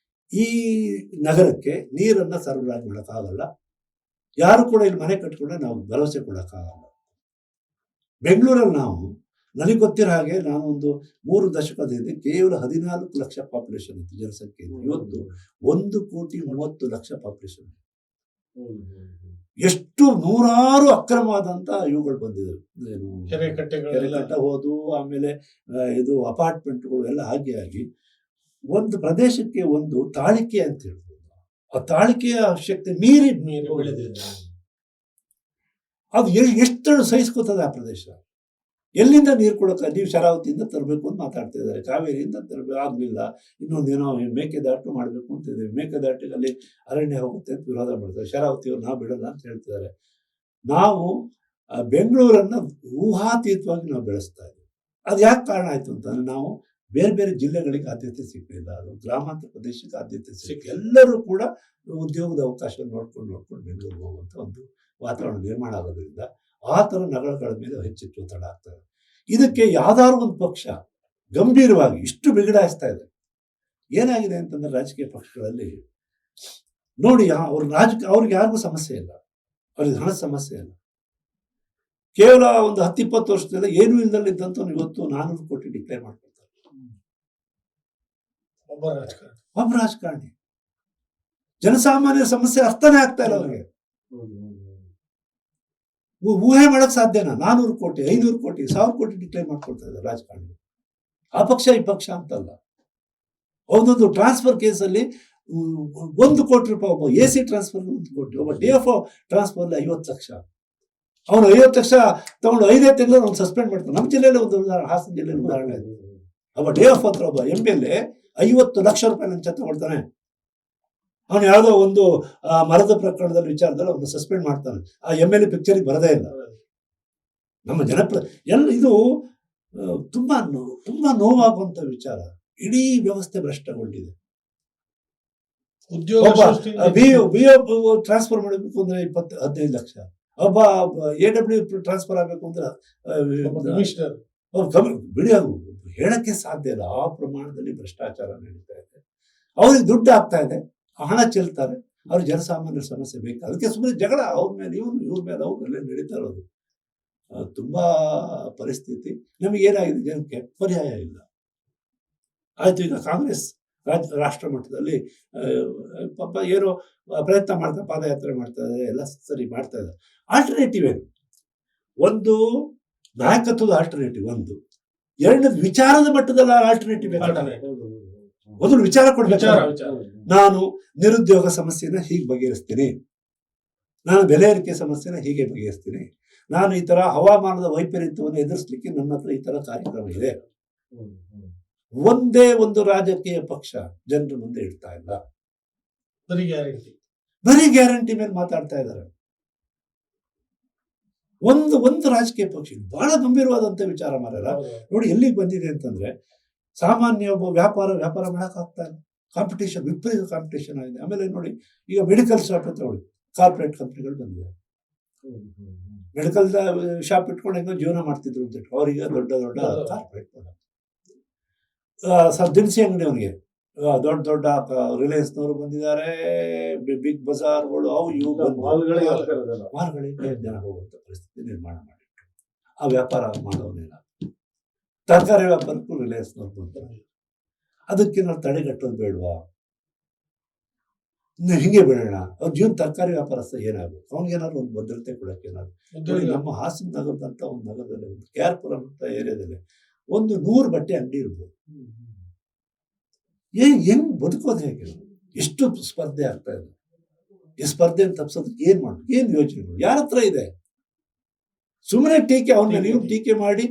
ಈ ನಗರಕ್ಕೆ ನೀರನ್ನ ಸರಬರಾಜು ಮಾಡೋಕ್ಕಾಗಲ್ಲ, ಯಾರು ಕೂಡ ಇಲ್ಲಿ ಮನೆ ಕಟ್ಕೊಂಡ್ರೆ ನಾವು ಭರವಸೆ ಕೊಡೋಕ್ಕಾಗಲ್ಲ. ಬೆಂಗಳೂರಲ್ಲಿ ನನಗೆ ಗೊತ್ತಿರೋ ಹಾಗೆ, ನಾನು ಒಂದು 3 ದಶಕದ ಹಿಂದೆ ಕೇವಲ 14 ಲಕ್ಷ ಪಾಪ್ಯುಲೇಷನ್ ಇತ್ತು, ಜನಸಂಖ್ಯೆ ಇತ್ತು. ಇವತ್ತು 1,30,00,000 ಪಾಪ್ಯುಲೇಷನ್. ಎಷ್ಟು ನೂರಾರು ಅಕ್ರಮವಾದಂತ ಇವುಗಳು ಬಂದಿದೆ. ಏನು ಕೆರೆಕಟ್ಟೆ ಹೋದು, ಆಮೇಲೆ ಇದು ಅಪಾರ್ಟ್ಮೆಂಟ್ಗಳು ಎಲ್ಲ ಆಗಿ ಒಂದು ಪ್ರದೇಶಕ್ಕೆ ಒಂದು ತಾಳಿಕೆ ಅಂತ ಹೇಳ್ಬೋದು. ಆ ತಾಳಿಕೆಯ ಶಕ್ತಿ ಮೀರಿ ಬೆಳೆದಿದೆ. ಅದು ಎಷ್ಟು ಸಹಿಸ್ಕೋತದೆ ಆ ಪ್ರದೇಶ. ಎಲ್ಲಿಂದ ನೀರು ಕೊಡೋಕೆ ನೀವು ಶರಾವತಿಯಿಂದ ತರಬೇಕು ಅಂತ ಮಾತಾಡ್ತಾ ಇದ್ದಾರೆ, ಕಾವೇರಿಯಿಂದ ಆಗಲಿಲ್ಲ, ಇನ್ನೊಂದೇನೋ ಮೇಕೆದಾಟು ಮಾಡಬೇಕು ಅಂತಿದ್ದೀವಿ, ಮೇಕೆದಾಟಿಗೆ ಅಲ್ಲಿ ಅರಣ್ಯ ಹೋಗುತ್ತೆ ಅಂತ ವಿರೋಧ ಮಾಡ್ತಾರೆ, ಶರಾವತಿಯವ್ರು ನಾವು ಬಿಡಲ್ಲ ಅಂತ ಹೇಳ್ತಿದ್ದಾರೆ. ನಾವು ಬೆಂಗಳೂರನ್ನು ಊಹಾತೀತವಾಗಿ ನಾವು ಬೆಳೆಸ್ತಾ ಇದ್ದೀವಿ. ಅದು ಯಾಕೆ ಕಾರಣ ಆಯಿತು ಅಂತಂದರೆ ನಾವು ಬೇರೆ ಬೇರೆ ಜಿಲ್ಲೆಗಳಿಗೆ ಆದ್ಯತೆ ಸಿಗಲಿಲ್ಲ, ಅದು ಗ್ರಾಮಾಂತರ ಪ್ರದೇಶಕ್ಕೆ ಆದ್ಯತೆ ಸಿಕ್ಕ ಎಲ್ಲರೂ ಕೂಡ ಉದ್ಯೋಗದ ಅವಕಾಶ ನೋಡ್ಕೊಂಡು ಬೆಂಗಳೂರಿಗೆ ಹೋಗುವಂಥ ಒಂದು ವಾತಾವರಣ ನಿರ್ಮಾಣ ಆಗೋದ್ರಿಂದ ಆ ಥರ ನಗರಗಳ ಮೇಲೆ ಹೆಚ್ಚೆಚ್ಚು ಒತ್ತಡ ಆಗ್ತದೆ. ಇದಕ್ಕೆ ಯಾವ್ದಾದ್ರು ಒಂದು ಪಕ್ಷ ಗಂಭೀರವಾಗಿ ಇಷ್ಟು ಬಿಗಡಾಯಿಸ್ತಾ ಇದೆ. ಏನಾಗಿದೆ ಅಂತಂದ್ರೆ ರಾಜಕೀಯ ಪಕ್ಷಗಳಲ್ಲಿ ನೋಡಿ, ಅವ್ರಿಗೆ ಯಾರಿಗೂ ಸಮಸ್ಯೆ ಇಲ್ಲ, ಅವ್ರಿಗೆ ಹಣದ ಸಮಸ್ಯೆ ಇಲ್ಲ. ಕೇವಲ ಒಂದು 10-20 ವರ್ಷದಿಂದ ಏನೂ ಇಲ್ದಲ್ಲಿದ್ದಂತ ಇವತ್ತು 400 ಕೋಟಿ ಡಿಕ್ಲೇರ್ ಮಾಡ್ಕೊಳ್ತಾರೆ ಒಬ್ಬ ರಾಜಕಾರಣಿ. ಜನಸಾಮಾನ್ಯರ ಸಮಸ್ಯೆ ಅರ್ಥನೇ ಆಗ್ತಾ ಇಲ್ಲ ಅವ್ರಿಗೆ. ಊಹೆ ಮಾಡಕ್ ಸಾಧ್ಯನಾ? 400 ಕೋಟಿ, 500 ಕೋಟಿ, 1000 ಕೋಟಿ ಡಿಕ್ಲೇರ್ ಮಾಡ್ಕೊಳ್ತಾ ಇದ್ದಾರೆ ರಾಜಕಾರಣಿ. ಆ ಪಕ್ಷ ಈ ಪಕ್ಷ ಅಂತಲ್ಲ. ಒಂದೊಂದು ಟ್ರಾನ್ಸ್ಫರ್ ಕೇಸಲ್ಲಿ 1 ಕೋಟಿ ರೂಪಾಯಿ, ಒಬ್ಬ AC ಟ್ರಾನ್ಸ್ಫರ್ 1 ಕೋಟಿ, ಒಬ್ಬ DFO ಟ್ರಾನ್ಸ್ಫರ್ 50 ಲಕ್ಷ. ಅವನು 50 ಲಕ್ಷ ತಗೊಂಡು 5 ತಿಂಗಳು ಅವ್ನು ಸಸ್ಪೆಂಡ್ ಮಾಡ್ತಾನೆ. ನಮ್ಮ ಜಿಲ್ಲೆಯಲ್ಲಿ ಒಂದು ಹಾಸನ ಜಿಲ್ಲೆಯಲ್ಲಿ ಉದಾಹರಣೆ ಇದೆ. ಒಬ್ಬ DFO ಹತ್ರ ಒಬ್ಬ MLA 50 ಲಕ್ಷ ರೂಪಾಯಿ ಲಂಚ ತಗೊಳ್ತಾನೆ. ಅವನು ಯಾವುದೋ ಒಂದು ಮರದ ಪ್ರಕರಣದಲ್ಲಿ ವಿಚಾರದಲ್ಲಿ ಅವನು ಸಸ್ಪೆಂಡ್ ಮಾಡ್ತಾನೆ. ಆ MLA ಪಿಕ್ಚರಿಗೆ ಬರದೇ ಇಲ್ಲ. ನಮ್ಮ ಇದು ತುಂಬಾ ನೋವಾಗುವಂತ ವಿಚಾರ. ಇಡೀ ವ್ಯವಸ್ಥೆ ಭ್ರಷ್ಟಗೊಂಡಿದೆ. BO ಟ್ರಾನ್ಸ್ಫರ್ ಮಾಡಬೇಕು ಅಂದ್ರೆ 15 ಲಕ್ಷ, ಒಬ್ಬ AW ಟ್ರಾನ್ಸ್ಫರ್ ಆಗಬೇಕು ಅಂದ್ರೆ ಬಿಡಿ, ಹೇಳಕ್ಕೆ ಸಾಧ್ಯ ಇಲ್ಲ. ಆ ಪ್ರಮಾಣದಲ್ಲಿ ಭ್ರಷ್ಟಾಚಾರ ನಡೀತಾ ಇದೆ. ಅವ್ರಿಗೆ ದುಡ್ಡು ಆಗ್ತಾ ಇದೆ, ಹಣ ಚೆಲ್ತಾರೆ, ಅವ್ರ ಜನಸಾಮಾನ್ಯರ ಸಮಸ್ಯೆ ಬೇಕು. ಅದಕ್ಕೆ ಸುಮ್ಮನೆ ಜಗಳ ಅವ್ರ ಮೇಲೆ ಇವ್ರ ಮೇಲೆ ಅವ್ರಲ್ಲೇ ನಡೀತಾ ಇರೋದು. ತುಂಬಾ ಪರಿಸ್ಥಿತಿ ನಮಗೇನಾಗಿದೆ, ಜನಕ್ಕೆ ಪರ್ಯಾಯ ಇಲ್ಲ. ಆಯ್ತು, ಈಗ ಕಾಂಗ್ರೆಸ್ ರಾಷ್ಟ್ರ ಮಟ್ಟದಲ್ಲಿ ಪಾಪ ಏನೋ ಪ್ರಯತ್ನ ಮಾಡ್ತಾ ಪಾದಯಾತ್ರೆ ಮಾಡ್ತಾ ಇದೆ, ಎಲ್ಲ ಸರಿ ಮಾಡ್ತಾ ಇದೆ. ಆಲ್ಟರ್ನೇಟಿವ್ ಏನು? ಒಂದು ನಾಯಕತ್ವದ ಆಲ್ಟರ್ನೇಟಿವ್, ಒಂದು ಎರಡನೇದು ವಿಚಾರದ ಮಟ್ಟದಲ್ಲಿ ಆಲ್ಟರ್ನೇಟಿವ್. ಮೊದಲು ವಿಚಾರ ಕೊಡ್ಬೇಕು. ನಾನು ನಿರುದ್ಯೋಗ ಸಮಸ್ಯೆನ ಹೀಗೆ ಬಗೆಹರಿಸ್ತೀನಿ, ನಾನು ಬೆಲೆ ಏರಿಕೆ ಸಮಸ್ಯೆನ ಹೀಗೆ ಬಗೆಹರಿಸ್ತೀನಿ, ನಾನು ಈ ತರ ಹವಾಮಾನದ ವೈಪರೀತ್ಯವನ್ನು ಎದುರಿಸಲಿಕ್ಕೆ ನನ್ನ ಹತ್ರ ಈ ತರ ಕಾರ್ಯಕ್ರಮ ಇದೆ. ಒಂದೇ ಒಂದು ರಾಜಕೀಯ ಪಕ್ಷ ಜನರ ಮುಂದೆ ಇಡ್ತಾ ಇಲ್ಲ, ಬರೀ ಗ್ಯಾರಂಟಿ ಮೇಲೆ ಮಾತಾಡ್ತಾ ಇದ್ದಾರೆ. ಒಂದು ರಾಜಕೀಯ ಪಕ್ಷ ಬಹಳ ಗಂಭೀರವಾದಂತ ವಿಚಾರ ಮಾರಲ್ಲ. ನೋಡಿ ಎಲ್ಲಿಗೆ ಬಂದಿದೆ ಅಂತಂದ್ರೆ, ಸಾಮಾನ್ಯ ಒಬ್ಬ ವ್ಯಾಪಾರ ಮಾಡಕ್ ಆಗ್ತಾ ಇಲ್ಲ. ಕಾಂಪಿಟೇಷನ್, ವಿಪರೀತ ಕಾಂಪಿಟೇಷನ್ ಆಗಿದೆ. ಆಮೇಲೆ ನೋಡಿ, ಈಗ ಮೆಡಿಕಲ್ ಶಾಪ್ ಅಂತ ನೋಡಿ ಕಾರ್ಪೊರೇಟ್ ಕಂಪ್ನಿಗಳು ಬಂದಿದೆ. ಮೆಡಿಕಲ್ ಶಾಪ್ ಇಟ್ಕೊಂಡು ಹೆಂಗೋ ಜೀವನ ಮಾಡ್ತಿದ್ರು ಅಂತ ಅವರಿಗೆ ದೊಡ್ಡ ಕಾರ್ಪೊರೇಟ್ ದಿನಸಿ ಅಂಗಡಿ, ಅವನಿಗೆ ದೊಡ್ಡ ರಿಲಯನ್ಸ್ನವರು ಬಂದಿದ್ದಾರೆ, ಬಿಗ್ ಬಜಾರ್ಗಳು, ಅವು ಇವು ಮಾಲ್ಗಳಿಗೆ ಜನ ಹೋಗುವಂತ ಪರಿಸ್ಥಿತಿ ನಿರ್ಮಾಣ ಮಾಡಿಟ್ಟು ಆ ವ್ಯಾಪಾರ ಮಾಡೋನೇನ. ತರಕಾರಿ ವ್ಯಾಪಾರಕ್ಕೂ ರಿಲಯನ್ಸ್ನವ್ರು ಬಂತಾರೆ. ಅದಕ್ಕೆ ನಾವು ತಡೆಗಟ್ಟೋದು ಬೇಡವಾ? ಹಿಂಗೆ ಬೇಡೋಣ. ಅವ್ರ ಜೀವನ ತರಕಾರಿ ವ್ಯಾಪಾರಸ್ಥ ಏನಾಗಬೇಕು, ಅವ್ನಿಗೇನಾದ್ರು ಒಂದು ಭದ್ರತೆ ಕೊಡಕ್ಕೆ ಏನಾದ್ರು. ನಮ್ಮ ಹಾಸನ ನಗರದಂತ ಒಂದು ನಗರದಲ್ಲಿ, ಒಂದು KR ಪುರಂ ಅಂತ ಏರಿಯಾದಲ್ಲಿ ಒಂದು 100 ಬಟ್ಟೆ ಅಂಗಡಿ ಇರ್ಬೋದು. ಹೆಂಗ್ ಬದುಕೋದು ಹೇಗೆ? ಎಷ್ಟು ಸ್ಪರ್ಧೆ ಆಗ್ತಾ ಇದೆ. ಈ ಸ್ಪರ್ಧೆಯನ್ನು ತಪ್ಪಿಸೋದಕ್ಕೆ ಏನ್ ಮಾಡ್ಬೇಕು, ಏನ್ ಯೋಚನೆಗಳು ಯಾರ ಹತ್ರ ಇದೆ? ಸುಮ್ಮನೆ ಟೀಕೆ, ಅವನ್ನ ನೀವು ಟೀಕೆ ಮಾಡಿ,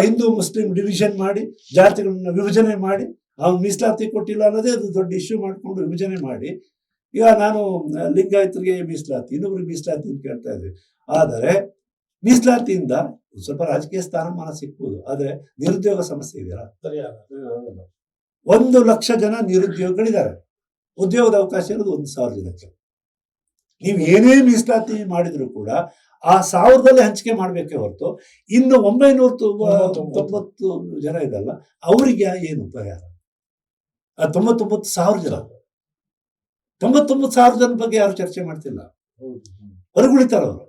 ಹಿಂದೂ ಮುಸ್ಲಿಂ ಡಿವಿಷನ್ ಮಾಡಿ, ಜಾತಿಗಳನ್ನ ವಿಭಜನೆ ಮಾಡಿ, ಅವ್ನು ಮೀಸಲಾತಿ ಕೊಟ್ಟಿಲ್ಲ ಅನ್ನೋದೇ ಅದು ದೊಡ್ಡ ಇಶ್ಯೂ ಮಾಡ್ಕೊಂಡು ವಿಭಜನೆ ಮಾಡಿ, ಈಗ ನಾನು ಲಿಂಗಾಯತರಿಗೆ ಮೀಸಲಾತಿ, ಇನ್ನೊಬ್ರಿಗೆ ಮೀಸಲಾತಿ ಅಂತ ಕೇಳ್ತಾ ಇದ್ವಿ. ಆದರೆ ಮೀಸಲಾತಿಯಿಂದ ಸ್ವಲ್ಪ ರಾಜಕೀಯ ಸ್ಥಾನಮಾನ ಸಿಗ್ಬೋದು, ಆದ್ರೆ ನಿರುದ್ಯೋಗ ಸಮಸ್ಯೆ ಇದೆಯಲ್ಲ. 1 ಲಕ್ಷ ಜನ ನಿರುದ್ಯೋಗಿಗಳಿದ್ದಾರೆ. ಉದ್ಯೋಗದ ಅವಕಾಶ ಇರೋದು 1,000 ಜನಕ್ಕೆ. ನೀವು ಏನೇ ಮೀಸಲಾತಿ ಮಾಡಿದ್ರು ಕೂಡ ಆ 1000ದಲ್ಲಿ ಹಂಚಿಕೆ ಮಾಡ್ಬೇಕೇ ಹೊರತು ಇನ್ನು 990 ಜನ ಇದಲ್ಲ, ಅವರಿಗೆ ಏನು ಪರಿಹಾರ? 99,000 ಜನ, 99,000 ಜನ ಬಗ್ಗೆ ಯಾರು ಚರ್ಚೆ ಮಾಡ್ತಿಲ್ಲ. ಹೊರಗುಳಿತಾರ ಅವರು.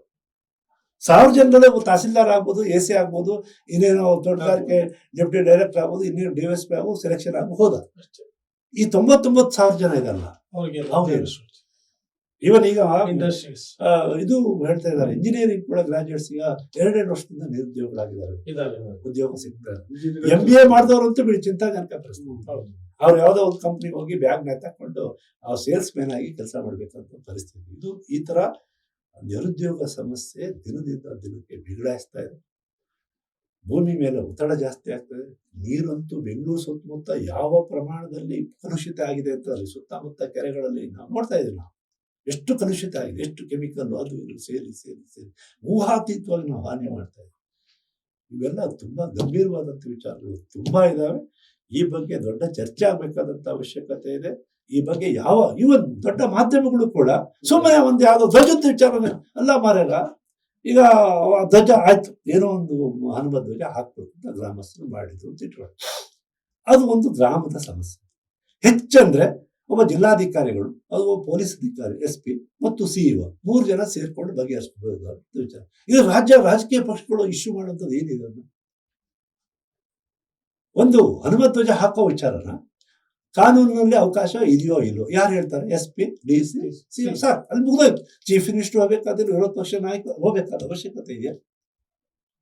1000 ಜನರಲ್ಲೇ ತಹಸೀಲ್ದಾರ್ ಆಗ್ಬೋದು, AC ಆಗ್ಬೋದು, ಇನ್ನೇನೋ ತೋಟಗಾರಿಕೆ ಡೆಪ್ಯೂಟಿ ಡೈರೆಕ್ಟರ್ ಆಗ್ಬೋದು, ಇನ್ನೇನು DSP ಆಗ್ಬೋದು, ಸೆಲೆಕ್ಷನ್ ಆಗ್ಬೋದು, ಹೋದ. ಈ 99,000 ಜನ ಇದಲ್ಲ. ಇವನ್ ಈಗ ಇದು ಹೇಳ್ತಾ ಇದ್ದಾರೆ, ಇಂಜಿನಿಯರಿಂಗ್ ಕೂಡ ಗ್ರಾಜುಯೇಟ್ಸ್ ಈಗ 2 ವರ್ಷದಿಂದ ನಿರುದ್ಯೋಗಿಗಳಾಗಿದ್ದಾರೆ, ಉದ್ಯೋಗ ಸಿಗ್ತಾರೆ. MBA ಮಾಡಿದವರಂತೂ ಬಿಡಿ ಚಿಂತಾಜನಕ ಪರಿಸ್ಥಿತಿ. ಅವ್ರು ಯಾವುದೋ ಒಂದು ಕಂಪ್ನಿಗೆ ಹೋಗಿ ಬ್ಯಾಗ್ ತಕೊಂಡು ಸೇಲ್ಸ್ ಮ್ಯಾನ್ ಆಗಿ ಕೆಲಸ ಮಾಡ್ಬೇಕಂತ ಪರಿಸ್ಥಿತಿ. ಈ ತರ ನಿರುದ್ಯೋಗ ಸಮಸ್ಯೆ ದಿನದಿಂದ ದಿನಕ್ಕೆ ಬಿಗಡಾಯಿಸ್ತಾ ಇದೆ. ಭೂಮಿ ಮೇಲೆ ಒತ್ತಡ ಜಾಸ್ತಿ ಆಗ್ತದೆ. ನೀರಂತೂ ಬೆಂಗಳೂರು ಸುತ್ತಮುತ್ತ ಯಾವ ಪ್ರಮಾಣದಲ್ಲಿ ಕಲುಷಿತ ಆಗಿದೆ ಅಂತ ಅಲ್ಲಿ ಸುತ್ತಮುತ್ತ ಕೆರೆಗಳಲ್ಲಿ ನಾವು ನೋಡ್ತಾ ಇದ್ದೀವಿ. ನಾವು ಎಷ್ಟು ಕಲುಷಿತ ಆಗಿದೆ, ಎಷ್ಟು ಕೆಮಿಕಲ್ ಅದು ಇದು ಸೇರಿ ಸೇರಿ ಸೇರಿ ಊಹಾತೀತವಾಗಿ ನಾವು ಹಾನಿ ಮಾಡ್ತಾ ಇದ್ದೀವಿ. ಇವೆಲ್ಲ ತುಂಬಾ ಗಂಭೀರವಾದಂಥ ವಿಚಾರಗಳು ತುಂಬಾ ಇದಾವೆ. ಈ ಬಗ್ಗೆ ದೊಡ್ಡ ಚರ್ಚೆ ಆಗ್ಬೇಕಾದಂತ ಅವಶ್ಯಕತೆ ಇದೆ. ಈ ಬಗ್ಗೆ ಇವನ್ ದೊಡ್ಡ ಮಾಧ್ಯಮಗಳು ಕೂಡ ಸುಮ್ಮನೆ ಒಂದು ಯಾವುದೋ ಧ್ವಜದ ವಿಚಾರನೆ ಅಲ್ಲ ಮಾರ್ಯಾಗ. ಈಗ ಧ್ವಜ ಆಯ್ತು, ಏನೋ ಒಂದು ಹನುಮ ಧ್ವಜ ಹಾಕ್ಬೇಕು ಅಂತ ಗ್ರಾಮಸ್ಥರು ಮಾಡಿದ್ರು ಅಂತ ಇಟ್ಕೊಳ್ಳಿ. ಅದು ಒಂದು ಗ್ರಾಮದ ಸಮಸ್ಯೆ. ಹೆಚ್ಚಂದ್ರೆ ಒಬ್ಬ ಜಿಲ್ಲಾಧಿಕಾರಿಗಳು, ಅದು ಒಬ್ಬ ಪೊಲೀಸ್ ಅಧಿಕಾರಿ, SP ಮತ್ತು CEO 3 ಜನ ಸೇರ್ಕೊಂಡು ಬಗೆಹರಿಸಬಹುದಾದ ವಿಚಾರ. ಇದು ರಾಜಕೀಯ ಪಕ್ಷಗಳು ಇಶ್ಯೂ ಮಾಡುವಂಥದ್ದು ಏನಿದೆ? ಒಂದು ಹನುಮ ಧ್ವಜ ಹಾಕೋ ವಿಚಾರನ ಕಾನೂನಿನಲ್ಲಿ ಅವಕಾಶ ಇದೆಯೋ ಇಲ್ಲೋ ಯಾರು ಹೇಳ್ತಾರೆ? SP, DC, CM. ಸರ್ ಅಲ್ಲಿ ಮುಗಿದೋಯ್ತು. ಚೀಫ್ ಮಿನಿಸ್ಟರ್ ಹೋಗ್ಬೇಕಾದ್ರೆ ವಿರೋಧ ಪಕ್ಷ ನಾಯಕ ಹೋಗ್ಬೇಕಾದ ಅವಶ್ಯಕತೆ ಇದೆಯಾ?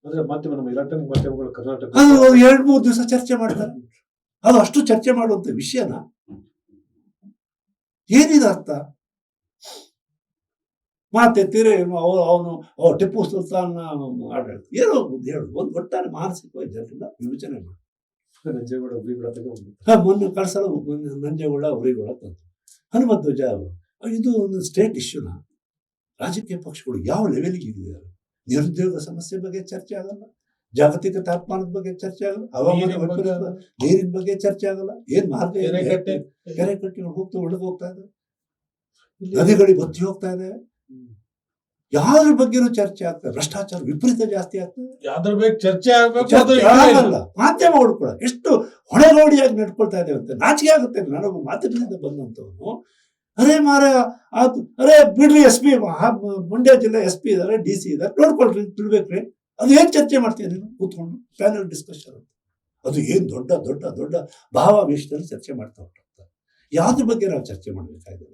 ಅಂದ್ರೆ ನಮ್ಮ ಎಲೆಕ್ಟ್ರಾನಿಕ್ ಮಾಧ್ಯಮಗಳು ಕರ್ನಾಟಕ 2-3 ದಿವಸ ಚರ್ಚೆ ಮಾಡ್ತಾರೆ. ಅದು ಅಷ್ಟು ಚರ್ಚೆ ಮಾಡುವಂತ ವಿಷಯನ ಏನಿದೆ ಅರ್ಥ? ಮಾತೆತ್ತಿರೆ ಅವನು ಟಿಪ್ಪು ಸುಲ್ತಾನ್ ಆಡಳಿತ ಏನೋ ಹೇಳು. ಒಂದು ಒಟ್ಟಾರೆ ಮಾನಸಿಕವಾಗಿ ಜನರನ್ನ ವಿಭಜನೆ ಮಾಡಿ ನಂಜೇಗೌಡ ಮೊನ್ನೆ ಕಳ್ಸಲ ನಂಜೇಗೌಡ ಉರಿಗೌಡ ತಂದು ಹನುಮ ಧ್ವಜ. ಇದು ಒಂದು ಸ್ಟೇಟ್ ಇಶ್ಯೂನ ರಾಜಕೀಯ ಪಕ್ಷಗಳು ಯಾವ ಲೆವೆಲ್ಗೆ ಇದ್ದಾರೆ? ನಿರುದ್ಯೋಗ ಸಮಸ್ಯೆ ಬಗ್ಗೆ ಚರ್ಚೆ ಆಗಲ್ಲ, ಜಾಗತಿಕ ತಾಪಮಾನದ ಬಗ್ಗೆ ಚರ್ಚೆ ಆಗಲ್ಲ, ಹವಾಮಾನ ನೀರಿನ ಬಗ್ಗೆ ಚರ್ಚೆ ಆಗಲ್ಲ. ಏನ್ ಮಾರ್ಗ? ಕೆರೆ ಕಟ್ಟೆಗಳು ಒಳಗೋಗ್ತಾ ಇದೆ, ನದಿಗಳಿಗೆ ಬತ್ತಿ ಹೋಗ್ತಾ ಇದೆ. ಯಾವ್ದ್ರ ಬಗ್ಗೆನೂ ಚರ್ಚೆ ಆಗ್ತದೆ. ಭ್ರಷ್ಟಾಚಾರ ವಿಪರೀತ ಜಾಸ್ತಿ ಆಗ್ತದೆ. ಯಾವ್ದ್ರ ಬಗ್ಗೆ ಚರ್ಚೆ ಆಗಲ್ಲ. ಮಾಧ್ಯಮಗಳು ಕೂಡ ಎಷ್ಟು ಹೊಣೆಗೋಡಿಯಾಗಿ ನಡ್ಕೊಳ್ತಾ ಇದ್ದೇವೆ ಅಂತ ನಾಚಿಕೆ ಆಗುತ್ತೆ. ನಾನೊಬ್ಬ ಮಾಧ್ಯಮದಿಂದ ಬಂದಂತವನು, ಅರೇ ಅರೇ ಬಿಡ್ರಿ, SP ಮಂಡ್ಯ ಜಿಲ್ಲೆ SP ಇದಾರೆ, DC ಇದಾರೆ, ನೋಡ್ಕೊಳ್ರಿ, ತಿಳ್ಬೇಕ್ರಿ. ಅದು ಏನ್ ಚರ್ಚೆ ಮಾಡ್ತೀಯ ನೀನು ಕೂತ್ಕೊಂಡು? ಪ್ಯಾನಲ್ ಡಿಸ್ಕಷನ್ ಅಂತ. ಅದು ಏನ್ ದೊಡ್ಡ ದೊಡ್ಡ ದೊಡ್ಡ ಭಾವಾವೇಶದಲ್ಲಿ ಚರ್ಚೆ ಮಾಡ್ತಾ ಹೋಗ್ತಾರೆ. ಯಾವ್ದ್ರ ಬಗ್ಗೆ ನಾವು ಚರ್ಚೆ ಮಾಡ್ಬೇಕಾಗಿದೆ?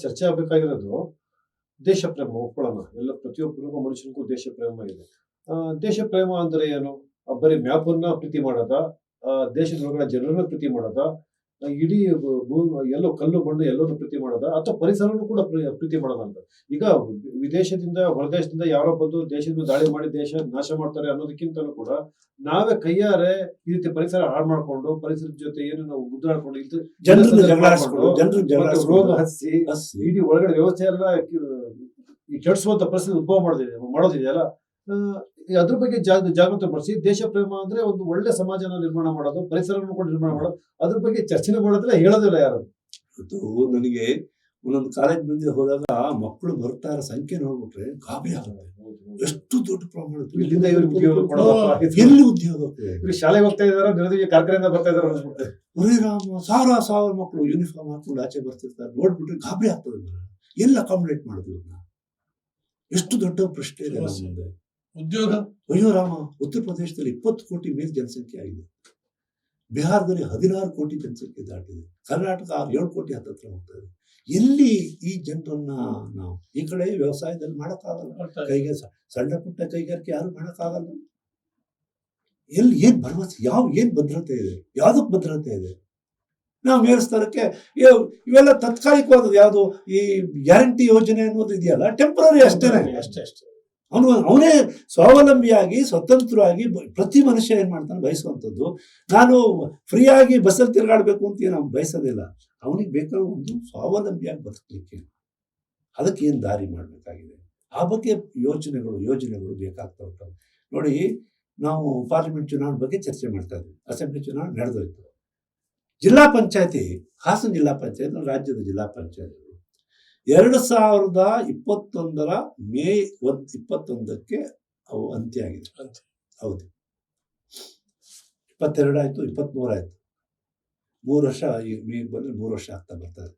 ಚರ್ಚೆ ಆಗ್ಬೇಕಾಗಿರೋದು ದೇಶ ಪ್ರೇಮ. ಒಪ್ಕೊಳ್ಳೋಣ, ಎಲ್ಲ ಪ್ರತಿಯೊಬ್ಬರಿಗೂ ಮನುಷ್ಯನಿಗೂ ದೇಶ ಪ್ರೇಮ ಇದೆ. ದೇಶ ಪ್ರೇಮ ಅಂದ್ರೆ ಏನು? ಬರೀ ಮ್ಯಾಪನ್ನ ಪ್ರೀತಿ ಮಾಡೋದ, ದೇಶದೊಳಗಡೆ ಜನರನ್ನ ಪ್ರೀತಿ ಮಾಡೋದ, ಇಡೀ ಎಲ್ಲೋ ಕಲ್ಲು ಮಣ್ಣು ಎಲ್ಲರೂ ಪ್ರೀತಿ ಮಾಡೋದ, ಅಥವಾ ಪರಿಸರವನ್ನು ಕೂಡ ಪ್ರೀತಿ ಮಾಡೋದ ಅಂತ? ಈಗ ವಿದೇಶದಿಂದ ಹೊರದೇಶದಿಂದ ಯಾರೋ ಬಂದು ದೇಶದ ದಾಳಿ ಮಾಡಿ ದೇಶ ನಾಶ ಮಾಡ್ತಾರೆ ಅನ್ನೋದಕ್ಕಿಂತಲೂ ಕೂಡ ನಾವೇ ಕೈಯಾರೆ ಈ ರೀತಿ ಪರಿಸರ ಹಾಳು ಮಾಡ್ಕೊಂಡು, ಪರಿಸರದ ಜೊತೆ ಏನು ನಾವು ಗುದ್ದಾಡ್ಕೊಂಡು ರೋಗ ಹಚ್ಚಿ ಇಡೀ ಒಳಗಡೆ ವ್ಯವಸ್ಥೆ ಎಲ್ಲ ಕೆಡಿಸುವಂತ ಪರಿಸ್ಥಿತಿ ಉದ್ಭವ ಮಾಡೋದಿದೆಯಲ್ಲ, ಅದ್ರ ಬಗ್ಗೆ ಜಾಗೃತಿ ಪಡಿಸಿ ದೇಶ ಪ್ರೇಮ ಅಂದ್ರೆ ಒಂದು ಒಳ್ಳೆ ಸಮಾಜನ ನಿರ್ಮಾಣ ಮಾಡೋದು, ಪರಿಸರವನ್ನು ಕೂಡ ನಿರ್ಮಾಣ ಮಾಡೋದು, ಅದ್ರ ಬಗ್ಗೆ ಚರ್ಚೆ ಮಾಡೋದಿಲ್ಲ, ಹೇಳೋದಿಲ್ಲ ಯಾರು. ನನಗೆ ಒಂದೊಂದು ಕಾಲೇಜ್ ಮುಂದೆ ಹೋದಾಗ ಮಕ್ಕಳು ಬರ್ತಾ ಇರೋ ಸಂಖ್ಯೆ ನೋಡ್ಬಿಟ್ರೆ ಗಾಬರಿ ಆಗುತ್ತೆ. ಎಷ್ಟು ದೊಡ್ಡ ಪ್ರಮಾಣದಲ್ಲಿ ಇಲ್ಲಿಂದ ಇವ್ರಿಗೆ ಉದ್ಯೋಗ ಎಲ್ಲಿ ಉದ್ಯೋಗ? ಶಾಲೆಗೆ ಹೋಗ್ತಾ ಇದಾರ, ನಿರುದ್ಯೋಗ ಕಾರ್ಖಾನೆಯಿಂದ ಬರ್ತಾ ಇದಾರೆ ಅನ್ಸ್ಬಿಡುತ್ತೆ. ರಾಮ, ಸಾವಿರ ಮಕ್ಕಳು ಯೂನಿಫಾರ್ಮ್ ಹಾಕೊಂಡು ಆಚೆ ಬರ್ತಿರ್ತಾರೆ. ನೋಡ್ಬಿಟ್ರೆ ಗಾಬರಿ ಆಗ್ತದೆ. ಎಲ್ಲ ಅಕಾಮಿಡೇಟ್ ಮಾಡಿದ್ವಿ. ಎಷ್ಟು ದೊಡ್ಡ ಪ್ರಶ್ನೆ ಇದೆ ನಮ್ಮ ಮುಂದೆ. ಉದ್ಯೋಗ. ಅಯ್ಯೋ ರಾಮ, ಉತ್ತರ ಪ್ರದೇಶದಲ್ಲಿ 20 ಕೋಟಿ ಮೇಲೆ ಜನಸಂಖ್ಯೆ ಆಗಿದೆ. ಬಿಹಾರದಲ್ಲಿ 16 ಕೋಟಿ ಜನಸಂಖ್ಯೆ ದಾಟಿದೆ. ಕರ್ನಾಟಕ 7 ಕೋಟಿ ಹತ್ತತ್ರ ಹೋಗ್ತಾ ಇದೆ. ಎಲ್ಲಿ ಈ ಜನರನ್ನ ನಾವು ಈ ಕಡೆ ವ್ಯವಸಾಯದಲ್ಲಿ ಮಾಡಕ್ಕಾಗಲ್ಲ, ಸಣ್ಣ ಪುಟ್ಟ ಕೈಗಾರಿಕೆ ಯಾರು ಮಾಡಕ್ಕಾಗಲ್ಲ. ಎಲ್ಲಿ ಏನ್ ಭರವಸೆ? ಏನ್ ಭದ್ರತೆ ಇದೆ? ಯಾವ್ದಕ್ ಭದ್ರತೆ ಇದೆ? ನಾವು ಮೇಲ್ಸ್ತರಕ್ಕೆ ಇವೆಲ್ಲ ತಾತ್ಕಾಲಿಕವಾದದ್ದು. ಯಾವುದು ಈ ಗ್ಯಾರಂಟಿ ಯೋಜನೆ ಅನ್ನೋದು ಇದೆಯಲ್ಲ, ಟೆಂಪರರಿ ಅಷ್ಟೇನೆ. ಅವನೇ ಸ್ವಾವಲಂಬಿಯಾಗಿ ಸ್ವತಂತ್ರವಾಗಿ ಪ್ರತಿ ಮನುಷ್ಯ ಏನ್ ಮಾಡ್ತಾನೆ ಬಯಸುವಂಥದ್ದು. ನಾನು ಫ್ರೀಯಾಗಿ ಬಸ್ಸಲ್ಲಿ ತಿರುಗಾಡ್ಬೇಕು ಅಂತ ಏನು ಅವ್ನು ಬಯಸೋದಿಲ್ಲ. ಅವನಿಗೆ ಬೇಕಾದ ಒಂದು ಸ್ವಾವಲಂಬಿಯಾಗಿ ಬದುಕಲಿಕ್ಕೆ ಅದಕ್ಕೆ ಏನು ದಾರಿ ಮಾಡಬೇಕಾಗಿದೆ, ಆ ಬಗ್ಗೆ ಯೋಜನೆಗಳು ಬೇಕಾಗ್ತಾ ಉಂಟು. ನೋಡಿ, ನಾವು ಪಾರ್ಲಿಮೆಂಟ್ ಚುನಾವಣೆ ಬಗ್ಗೆ ಚರ್ಚೆ ಮಾಡ್ತಾ ಇದ್ವಿ. ಅಸೆಂಬ್ಲಿ ಚುನಾವಣೆ ನಡೆದೋಯ್ತು. ಜಿಲ್ಲಾ ಪಂಚಾಯತಿ, ಹಾಸನ ಜಿಲ್ಲಾ ಪಂಚಾಯತ್ ರಾಜ್ಯದ ಜಿಲ್ಲಾ ಪಂಚಾಯತ್ 2021 ಮೇ 21ಕ್ಕೆ ಅವು ಅಂತ್ಯ ಆಗಿದೆ. ಹೌದು, 22 ಆಯ್ತು, 23 ಆಯ್ತು. 3 ವರ್ಷ ಈಗ ಬಂದ್ರೆ 3 ವರ್ಷ ಆಗ್ತಾ ಬರ್ತಾರೆ.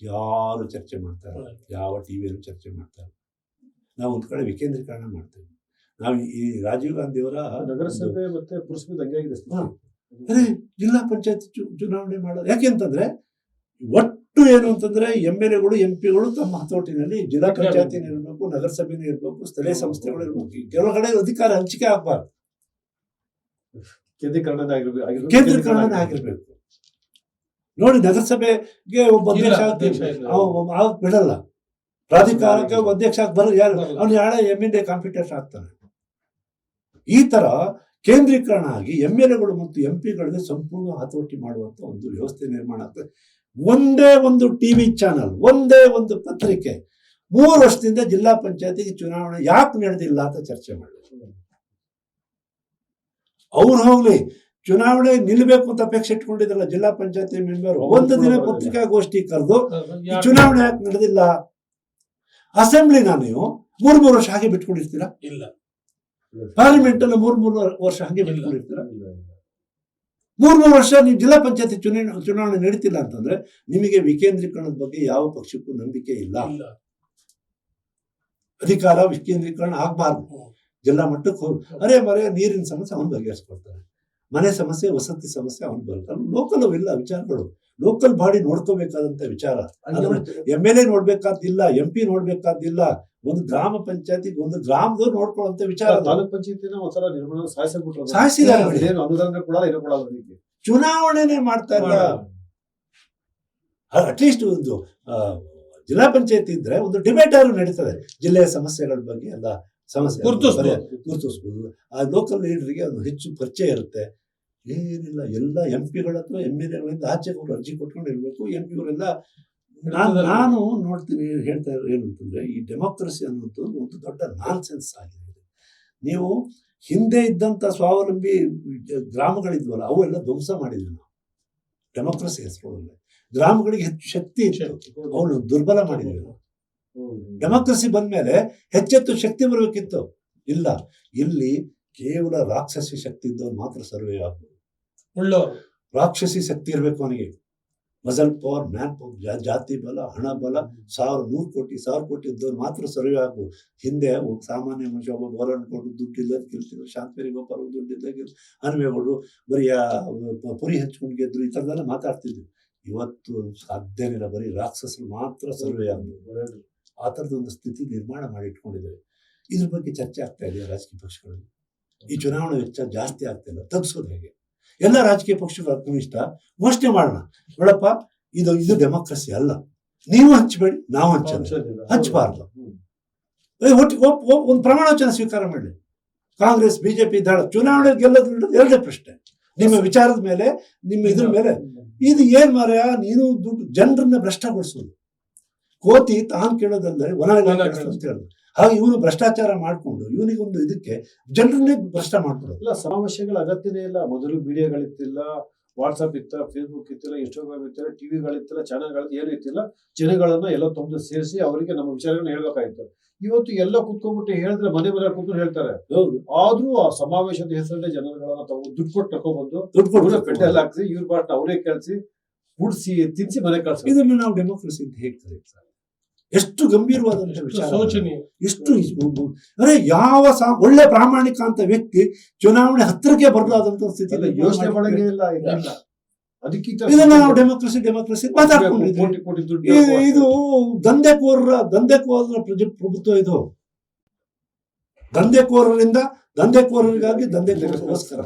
ಯಾರು ಚರ್ಚೆ ಮಾಡ್ತಾರೆ? ಯಾವ ಟಿವಿಯಲ್ಲೂ ಚರ್ಚೆ ಮಾಡ್ತಾರೆ? ನಾವು ಒಂದ್ ಕಡೆ ವಿಕೇಂದ್ರೀಕರಣ ಮಾಡ್ತೇವೆ. ನಾವು ಈ ರಾಜೀವ್ ಗಾಂಧಿಯವರ ನಗರಸಭೆ ಮತ್ತೆ ಪುರಸಭೆ ಹಂಗಾಗಿದೆ. ಜಿಲ್ಲಾ ಪಂಚಾಯತ್ ಚುನಾವಣೆ ಮಾಡೋದು ಯಾಕೆ ಅಂತಂದ್ರೆ, ಒಟ್ಟು ಏನು ಅಂತಂದ್ರೆ MLAಗಳು MP ಗಳು ತಮ್ಮ ಹತೋಟಿನಲ್ಲಿ ಜಿಲ್ಲಾ ಪಂಚಾಯತಿನ ಇರಬೇಕು, ನಗರಸಭೆನೂ ಇರಬೇಕು, ಸ್ಥಳೀಯ ಸಂಸ್ಥೆಗಳು ಇರಬೇಕು. ಕೆಲವು ಅಧಿಕಾರ ಹಂಚಿಕೆ ಆಗ್ಬಾರ್ದು, ಕೇಂದ್ರೀಕರಣ ಆಗಿರ್ಬೇಕು. ನೋಡಿ, ನಗರಸಭೆಗೆ ಒಬ್ಬ ಅಧ್ಯಕ್ಷ ಬಿಡಲ್ಲ, ಪ್ರಾಧಿಕಾರಕ್ಕೆ ಒಬ್ಬ ಅಧ್ಯಕ್ಷ ಬರಲ್ಲ. ಯಾರು? ಅವ್ನು ಯಾಳೆ MLA ಕಾಂಪಿಟೇಟರ್ ಆಗ್ತಾನೆ. ಈ ತರ ಕೇಂದ್ರೀಕರಣ ಆಗಿ MLAಗಳು ಮತ್ತು MP ಗಳಿಗೆ ಸಂಪೂರ್ಣ ಹತೋಟಿ ಮಾಡುವಂತ ಒಂದು ವ್ಯವಸ್ಥೆ ನಿರ್ಮಾಣ ಆಗ್ತದೆ. ಒಂದೇ ಒಂದು ಟಿವಿ ಚಾನಲ್, ಒಂದೇ ಒಂದು ಪತ್ರಿಕೆ 3 ವರ್ಷದಿಂದ ಜಿಲ್ಲಾ ಪಂಚಾಯತಿಗೆ ಚುನಾವಣೆ ಯಾಕೆ ನಡೆದಿಲ್ಲ ಅಂತ ಚರ್ಚೆ ಮಾಡಿದ್ರು. ಅವ್ರು ಹೋಗ್ಲಿ, ಚುನಾವಣೆ ನಿಲ್ಬೇಕು ಅಂತ ಅಪೇಕ್ಷೆ ಇಟ್ಕೊಂಡಿದ್ರಲ್ಲ ಜಿಲ್ಲಾ ಪಂಚಾಯತಿ ಮೆಂಬರ್, ಒಂದು ದಿನ ಪತ್ರಿಕಾಗೋಷ್ಠಿ ಕರೆದು ಚುನಾವಣೆ ಯಾಕೆ ನಡೆದಿಲ್ಲ? ಅಸೆಂಬ್ಲಿನ ನೀವು 3 ವರ್ಷ ಹಾಗೆ ಬಿಟ್ಕೊಂಡಿರ್ತೀರಾ? ಇಲ್ಲ. ಪಾರ್ಲಿಮೆಂಟ್ ಅಲ್ಲ 3 ವರ್ಷ ಹಾಗೆ ಬಿಟ್ಕೊಂಡಿರ್ತೀರಾ? 3 ವರ್ಷ ನೀವು ಜಿಲ್ಲಾ ಪಂಚಾಯತಿ ಚುನಾವಣೆ ನಡೀತಿಲ್ಲ ಅಂತಂದ್ರೆ ನಿಮಗೆ ವಿಕೇಂದ್ರೀಕರಣದ ಬಗ್ಗೆ ಯಾವ ಪಕ್ಷಕ್ಕೂ ನಂಬಿಕೆ ಇಲ್ಲ. ಅಧಿಕಾರ ವಿಕೇಂದ್ರೀಕರಣ ಆಗ್ಬಾರ್ದು. ಜಿಲ್ಲಾ ಮಟ್ಟಕ್ಕೆ ಹೋಗಿ ಅರೆ ಮರೆ ನೀರಿನ ಸಮಸ್ಯೆ ಅವನು ಬಗೆಹರಿಸ್ಕೊಡ್ತಾರೆ, ಮನೆ ಸಮಸ್ಯೆ ವಸತಿ ಸಮಸ್ಯೆ ಅವನು ಬರ್ತಾರೆ. ಲೋಕಲ್ ಅವೆಲ್ಲ ವಿಚಾರಗಳು, ಲೋಕಲ್ ಬಾಡಿ ನೋಡ್ಕೋಬೇಕಾದಂತ ವಿಚಾರ. MLA ನೋಡ್ಬೇಕಾದಿಲ್ಲ, MP ನೋಡ್ಬೇಕಾದಿಲ್ಲ, ಒಂದು ಗ್ರಾಮ ಪಂಚಾಯತಿಗೆ ಒಂದು ಗ್ರಾಮದವ್ರು ನೋಡ್ಕೊಳ್ಳುವಂತ ವಿಚಾರ. ತಾಲೂಕ್ ಪಂಚಾಯತಿನ ಒಂದ್ಸಲ ನಿರ್ಮಾಣ ಸಾಯಿಸಿದ್ದಾರೆ. ಅನುದಾನ ಕೂಡ ಚುನಾವಣೆನೆ ಮಾಡ್ತಾ ಇಲ್ಲ. ಅಟ್ಲೀಸ್ಟ್ ಒಂದು ಜಿಲ್ಲಾ ಪಂಚಾಯತಿ ಇದ್ರೆ ಒಂದು ಡಿಬೇಟ್ ಆದ್ರೂ ನಡೀತದೆ, ಜಿಲ್ಲೆಯ ಸಮಸ್ಯೆಗಳ ಬಗ್ಗೆ ಎಲ್ಲ ಸಮಸ್ಯೆ ಗುರುತಿಸ್ಬೋದು. ಆ ಲೋಕಲ್ ಲೀಡರ್ಗೆ ಅದು ಹೆಚ್ಚು ಪರಿಚಯ ಇರುತ್ತೆ. ಏನಿಲ್ಲ, ಎಲ್ಲ MP ಗಳ ಹತ್ರ MLAಗಳಿಂದ ಆಚೆಗೆ ಅವರು ಅರ್ಜಿ ಕೊಟ್ಕೊಂಡು ಇರ್ಬೇಕು. MP ಗಳೆಲ್ಲ ನಾನು ನೋಡ್ತೀನಿ, ಹೇಳ್ತಾ ಏನು ಅಂತಂದ್ರೆ ಈ ಡೆಮೋಕ್ರಸಿ ಅನ್ನುವಂಥದ್ದು ಒಂದು ದೊಡ್ಡ ನಾನ್ ಸೆನ್ಸ್ ಆಗಿದೆ. ನೀವು ಹಿಂದೆ ಇದ್ದಂತ ಸ್ವಾವಲಂಬಿ ಗ್ರಾಮಗಳಿದ್ವಲ್ಲ ಅವೆಲ್ಲ ಧ್ವಂಸ ಮಾಡಿದ್ವಿ ನಾವು ಡೆಮೋಕ್ರಸಿ ಹೆಸರೊಳಗೆ. ಗ್ರಾಮಗಳಿಗೆ ಹೆಚ್ಚು ಶಕ್ತಿ ಇತ್ತು, ಅವನು ದುರ್ಬಲ ಮಾಡಿದ್ವಿ ನಾವು. ಡೆಮೋಕ್ರಸಿ ಬಂದ್ಮೇಲೆ ಹೆಚ್ಚೆತ್ತು ಶಕ್ತಿ ಬರಬೇಕಿತ್ತು. ಇಲ್ಲ, ಇಲ್ಲಿ ಕೇವಲ ರಾಕ್ಷಸಿ ಶಕ್ತಿ ಇದ್ದವ್ರು ಮಾತ್ರ ಸರ್ವೇ ಆಗ್ಬೋದು. ರಾಕ್ಷಸಿ ಶಕ್ತಿ ಇರಬೇಕು ಅವನಿಗೆ. ಮಸಲ್ ಪವರ್, ಮ್ಯಾನ್ ಪವರ್, ಜಾತಿ ಬಲ, ಹಣ ಬಲ, 1,100 ಕೋಟಿ 1,000 ಕೋಟಿ ಇದ್ದವ್ರು ಮಾತ್ರ ಸರ್ವೇ ಆಗ್ಬೋದು. ಹಿಂದೆ ಸಾಮಾನ್ಯ ಮನುಷ್ಯ ಒಬ್ಬ ಬೋರ್ ಅನ್ಕೊಂಡು ದುಡ್ಡಿಲ್ಲದ ಗೆಲ್ತಿದ್ರು. ಶಾಂತವೇರಿ ಗೋಪಾಲ್ ದುಡ್ಡಿಲ್ಲ ಗೆಲ್ತು, ಹನುಮೇಗೌಡರು ಬರೀ ಪುರಿ ಹಂಚ್ಕೊಂಡು ಗೆದ್ರು, ಈ ಥರದೆಲ್ಲ ಮಾತಾಡ್ತಿದ್ರು. ಇವತ್ತು ಸಾಧ್ಯವಿಲ್ಲ, ಬರೀ ರಾಕ್ಷಸರು ಮಾತ್ರ ಸರ್ವೇ ಆಗ್ಬೋದು. ಆ ಥರದೊಂದು ಸ್ಥಿತಿ ನಿರ್ಮಾಣ ಮಾಡಿ ಇಟ್ಕೊಂಡಿದ್ದೇವೆ. ಇದ್ರ ಬಗ್ಗೆ ಚರ್ಚೆ ಆಗ್ತಾ ಇದೆ ರಾಜಕೀಯ ಪಕ್ಷಗಳಲ್ಲಿ. ಈ ಚುನಾವಣಾ ವೆಚ್ಚ ಜಾಸ್ತಿ ಆಗ್ತಾ ಇಲ್ಲ, ತಗ್ಸೋದು ಹೇಗೆ? ಎಲ್ಲ ರಾಜಕೀಯ ಪಕ್ಷಗಳ ಕನಿಷ್ಠ ಘೋಷಣೆ ಮಾಡೋಣ, ನೋಡಪ್ಪ ಇದು ಡೆಮೋಕ್ರಸಿ ಅಲ್ಲ, ನೀವು ಹಂಚಬೇಡಿ, ನಾವು ಹಂಚಬಾರ್ದು. ಒಂದು ಪ್ರಮಾಣ ವಚನ ಸ್ವೀಕಾರ ಮಾಡಿ. ಕಾಂಗ್ರೆಸ್ BJP ದಳ ಚುನಾವಣೆ ಗೆಲ್ಲೋದು ಎರಡೇ ಪ್ರಶ್ನೆ. ನಿಮ್ಮ ವಿಚಾರದ ಮೇಲೆ, ನಿಮ್ಮ ಇದ್ರ ಮೇಲೆ ಇದು ಏನ್ ಮಾರ್ಯ, ನೀನು ದುಡ್ಡು ಜನರನ್ನ ಭ್ರಷ್ಟಗೊಳಿಸೋದು. ಕೋತಿ ತಾನು ಕೇಳೋದಲ್ಲದೆ ವನ ಅಂತ ಹೇಳೋದು. ಹಾಗೆ ಇವನು ಭ್ರಷ್ಟಾಚಾರ ಮಾಡ್ಕೊಂಡು ಇವನಿಗೊಂದು ಇದಕ್ಕೆ ಜನರನ್ನೇ ಭ್ರಷ್ಟ ಮಾಡ್ಕೊಡೋದು. ಇಲ್ಲ, ಸಮಾವೇಶಗಳ ಅಗತ್ಯನೇ ಇಲ್ಲ. ಮೊದಲು ಮೀಡಿಯಾಗಳಿತ್ತಿಲ್ಲ, ವಾಟ್ಸಪ್ ಇತ್ತ, ಫೇಸ್ಬುಕ್ ಇತ್ತಿಲ್ಲ, ಇನ್ಸ್ಟಾಗ್ರಾಮ್ ಇತ್ತಿಲ್ಲ, ಟಿವಿಗಳಿತ್ತಿಲ್ಲ, ಚಾನೆಲ್ಗಳಿತ್ತು, ಏನು ಇತ್ತಿಲ್ಲ. ಜನಗಳನ್ನ ಎಲ್ಲ ತಂದು ಸೇರಿಸಿ ಅವರಿಗೆ ನಮ್ಮ ವಿಚಾರಗಳನ್ನ ಹೇಳ್ಬೇಕಾಯ್ತು. ಇವತ್ತು ಎಲ್ಲ ಕುತ್ಕೊಂಡ್ಬಿಟ್ಟು ಹೇಳಿದ್ರೆ ಮನೆ ಕೂತ್ಕೊಂಡು ಹೇಳ್ತಾರೆ. ಆದ್ರೂ ಆ ಸಮಾವೇಶದ ಹೆಸರಲ್ಲೇ ಜನಗಳನ್ನ ತಾವು ದುಡ್ಡು ಕೊಟ್ಟು ತಗೊಂಡ್ಬಂದು ಪೆಟ್ರೋಲ್ ಹಾಕ್ಸಿ ಇವ್ರ ಪಾಠ ಅವರೇ ಕೇಳಿಸಿ ಕುಡಿಸಿ ತಿನ್ಸಿ ಮನೆ ಕಳ್ಸಿ. ಇದನ್ನು ನಾವು ಡೆಮೋಕ್ರಸಿ ಅಂತ ಹೇಗೆ ಕರೀತಾರೆ? ಎಷ್ಟು ಗಂಭೀರವಾದಂತ ವಿಚಾರ, ಎಷ್ಟು ಅರೆ ಯಾವ ಒಳ್ಳೆ ಪ್ರಾಮಾಣಿಕ ಅಂತ ವ್ಯಕ್ತಿ ಚುನಾವಣೆ ಹತ್ತಿರಕ್ಕೆ ಬರಲಾದಂತ ಸ್ಥಿತಿ ಯೋಚನೆ ಮಾಡಂಗೆ ಇಲ್ಲ. ಇದನ್ನ ನಾವು ಡೆಮೋಕ್ರಸಿ ಮಾತಾಡ್ಕೊಂಡಿದ್ವಿ. ಇದು ದಂಧೆಕೋರರ ಪ್ರಭುತ್ವ. ಇದು ದಂಧೆಕೋರರಿಗಾಗಿ ದಂಧೆಕೋರರಿಗೋಸ್ಕರ,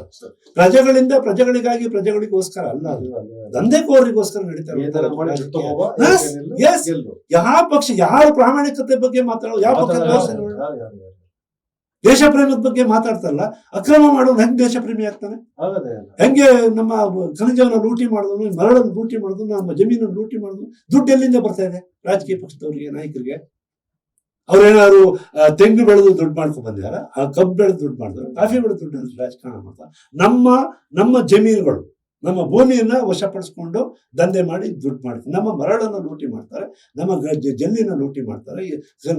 ಪ್ರಜೆಗಳಿಂದ ಪ್ರಜೆಗಳಿಗಾಗಿ ಪ್ರಜೆಗಳಿಗೋಸ್ಕರ ಅಲ್ಲ. ಅದು ದಂಧೆಕೋರರಿಗೋಸ್ಕರ ನಡೀತಾರೆ. ಯಾವ ಪಕ್ಷ ಯಾರು ಪ್ರಾಮಾಣಿಕತೆ ಬಗ್ಗೆ ಮಾತಾಡೋದು, ಯಾವ ಪಕ್ಷ ದೇಶ ಪ್ರೇಮದ ಬಗ್ಗೆ ಮಾತಾಡ್ತಾರಲ್ಲ, ಅಕ್ರಮ ಮಾಡೋನು ಹೆಂಗ್ ದೇಶ ಪ್ರೇಮಿ ಆಗ್ತಾನೆ? ಹೆಂಗೆ ನಮ್ಮ ಖನಿಜವನ್ನು ಲೂಟಿ ಮಾಡೋದು, ಮರಳನ್ನು ಲೂಟಿ ಮಾಡೋದು, ನಮ್ಮ ಜಮೀನನ್ನು ಲೂಟಿ ಮಾಡೋದು, ದುಡ್ಡು ಎಲ್ಲಿಂದ ಬರ್ತಾ ಇದೆ ರಾಜಕೀಯ ಪಕ್ಷದವರಿಗೆ, ನಾಯಕರಿಗೆ? ಅವ್ರೇನಾದ್ರು ತೆಂಗು ಬೆಳೆದು ದುಡ್ಡು ಮಾಡ್ಕೊಂಡು ಬಂದಿದಾರ? ಕಬ್ಬು ಬೆಳೆದು ದುಡ್ಡು ಮಾಡ್ತಾರೆ, ಕಾಫಿ ಬೆಳೆದು ದುಡ್ಡು ರಾಜಕಾರಣ ಮಾಡ್ತಾರೆ. ನಮ್ಮ ಜಮೀನುಗಳು, ನಮ್ಮ ಭೂಮಿಯನ್ನ ವಶಪಡಿಸ್ಕೊಂಡು ದಂಧೆ ಮಾಡಿ ದುಡ್ಡು ಮಾಡ್ತಾರೆ. ನಮ್ಮ ಮರಳನ್ನು ಲೂಟಿ ಮಾಡ್ತಾರೆ, ನಮ್ಮ ಜಲ್ಲಿನ ಲೂಟಿ ಮಾಡ್ತಾರೆ,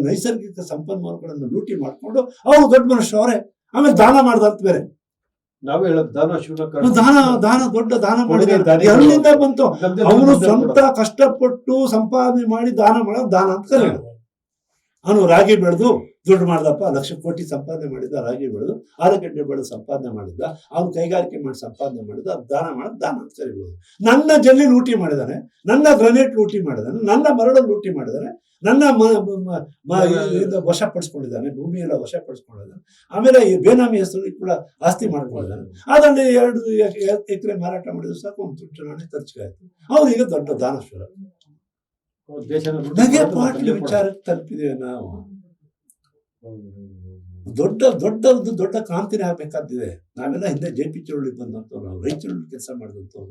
ನೈಸರ್ಗಿಕ ಸಂಪನ್ಮೂಲಗಳನ್ನು ಲೂಟಿ ಮಾಡ್ಕೊಂಡು ಅವರು ದೊಡ್ಡ ಮನುಷ್ಯರು ಅವರೇ. ಆಮೇಲೆ ದಾನ ಮಾಡ್ದಂತ ಬೇರೆ. ನಾವೇ ಹೇಳೋದು ದಾನ ದೊಡ್ಡ ದಾನ ಮಾಡಿದ ಎಲ್ಲಿಂದ ಬಂತು? ಅವನು ಸ್ವಂತ ಕಷ್ಟಪಟ್ಟು ಸಂಪಾದನೆ ಮಾಡಿ ದಾನ ಮಾಡೋದು ದಾನ ಅಂತ ಕರೆಯೋದು. ಅವನು ರಾಗಿ ಬೆಳೆದು ದುಡ್ಡು ಮಾಡ್ದಪ್ಪ, 1,00,000 ಕೋಟಿ ಸಂಪಾದನೆ ಮಾಡಿದ್ದ, ರಾಗಿ ಬೆಳೆದು ಆಲೂಗಡ್ಡೆ ಬೆಳೆದು ಸಂಪಾದನೆ ಮಾಡಿದ್ದ, ಅವನು ಕೈಗಾರಿಕೆ ಮಾಡಿ ಸಂಪಾದನೆ ಮಾಡಿದ, ದಾನ ಅಂತ ಕರಿಬಹುದು. ನನ್ನ ಜಲ್ಲಿ ಲೂಟಿ ಮಾಡಿದಾನೆ, ನನ್ನ ಗ್ರನೇಟ್ ಲೂಟಿ ಮಾಡಿದಾನೆ, ನನ್ನ ಮರಳು ಲೂಟಿ ಮಾಡಿದಾನೆ, ನನ್ನ ವಶಪಡಿಸ್ಕೊಂಡಿದ್ದಾನೆ, ಭೂಮಿಯೆಲ್ಲ ವಶಪಡಿಸ್ಕೊಂಡಿದ್ದಾನೆ. ಆಮೇಲೆ ಈ ಬೇನಾಮಿ ಹೆಸರಲ್ಲಿ ಕೂಡ ಆಸ್ತಿ ಮಾಡ್ಕೊಂಡಿದ್ದಾನೆ. ಅದರಲ್ಲಿ 2 ಎಕರೆ ಮಾರಾಟ ಮಾಡಿದ್ರು ಸಾಕು, ಒಂದು ಚುನಾವಣೆ ಖರ್ಚಿಗಾಯ್ತು. ಅವನು ಈಗ ದೊಡ್ಡ ದಾನಶ್ವರ. ವಿಚಾರಕ್ಕೆ ತಲುಪಿದ್ದೇವೆ ನಾವು. ದೊಡ್ಡ ಕ್ರಾಂತಿನೇ ಆಗಬೇಕಾದಿದೆ. ನಾವೆಲ್ಲ ಹಿಂದೆ JP ಚಳುವಳಿ ಬಂದಂಥವ್ರು, ನಾವು ರೈತ ಚಳುವಳಿ ಕೆಲಸ ಮಾಡಿದಂಥವ್ರು,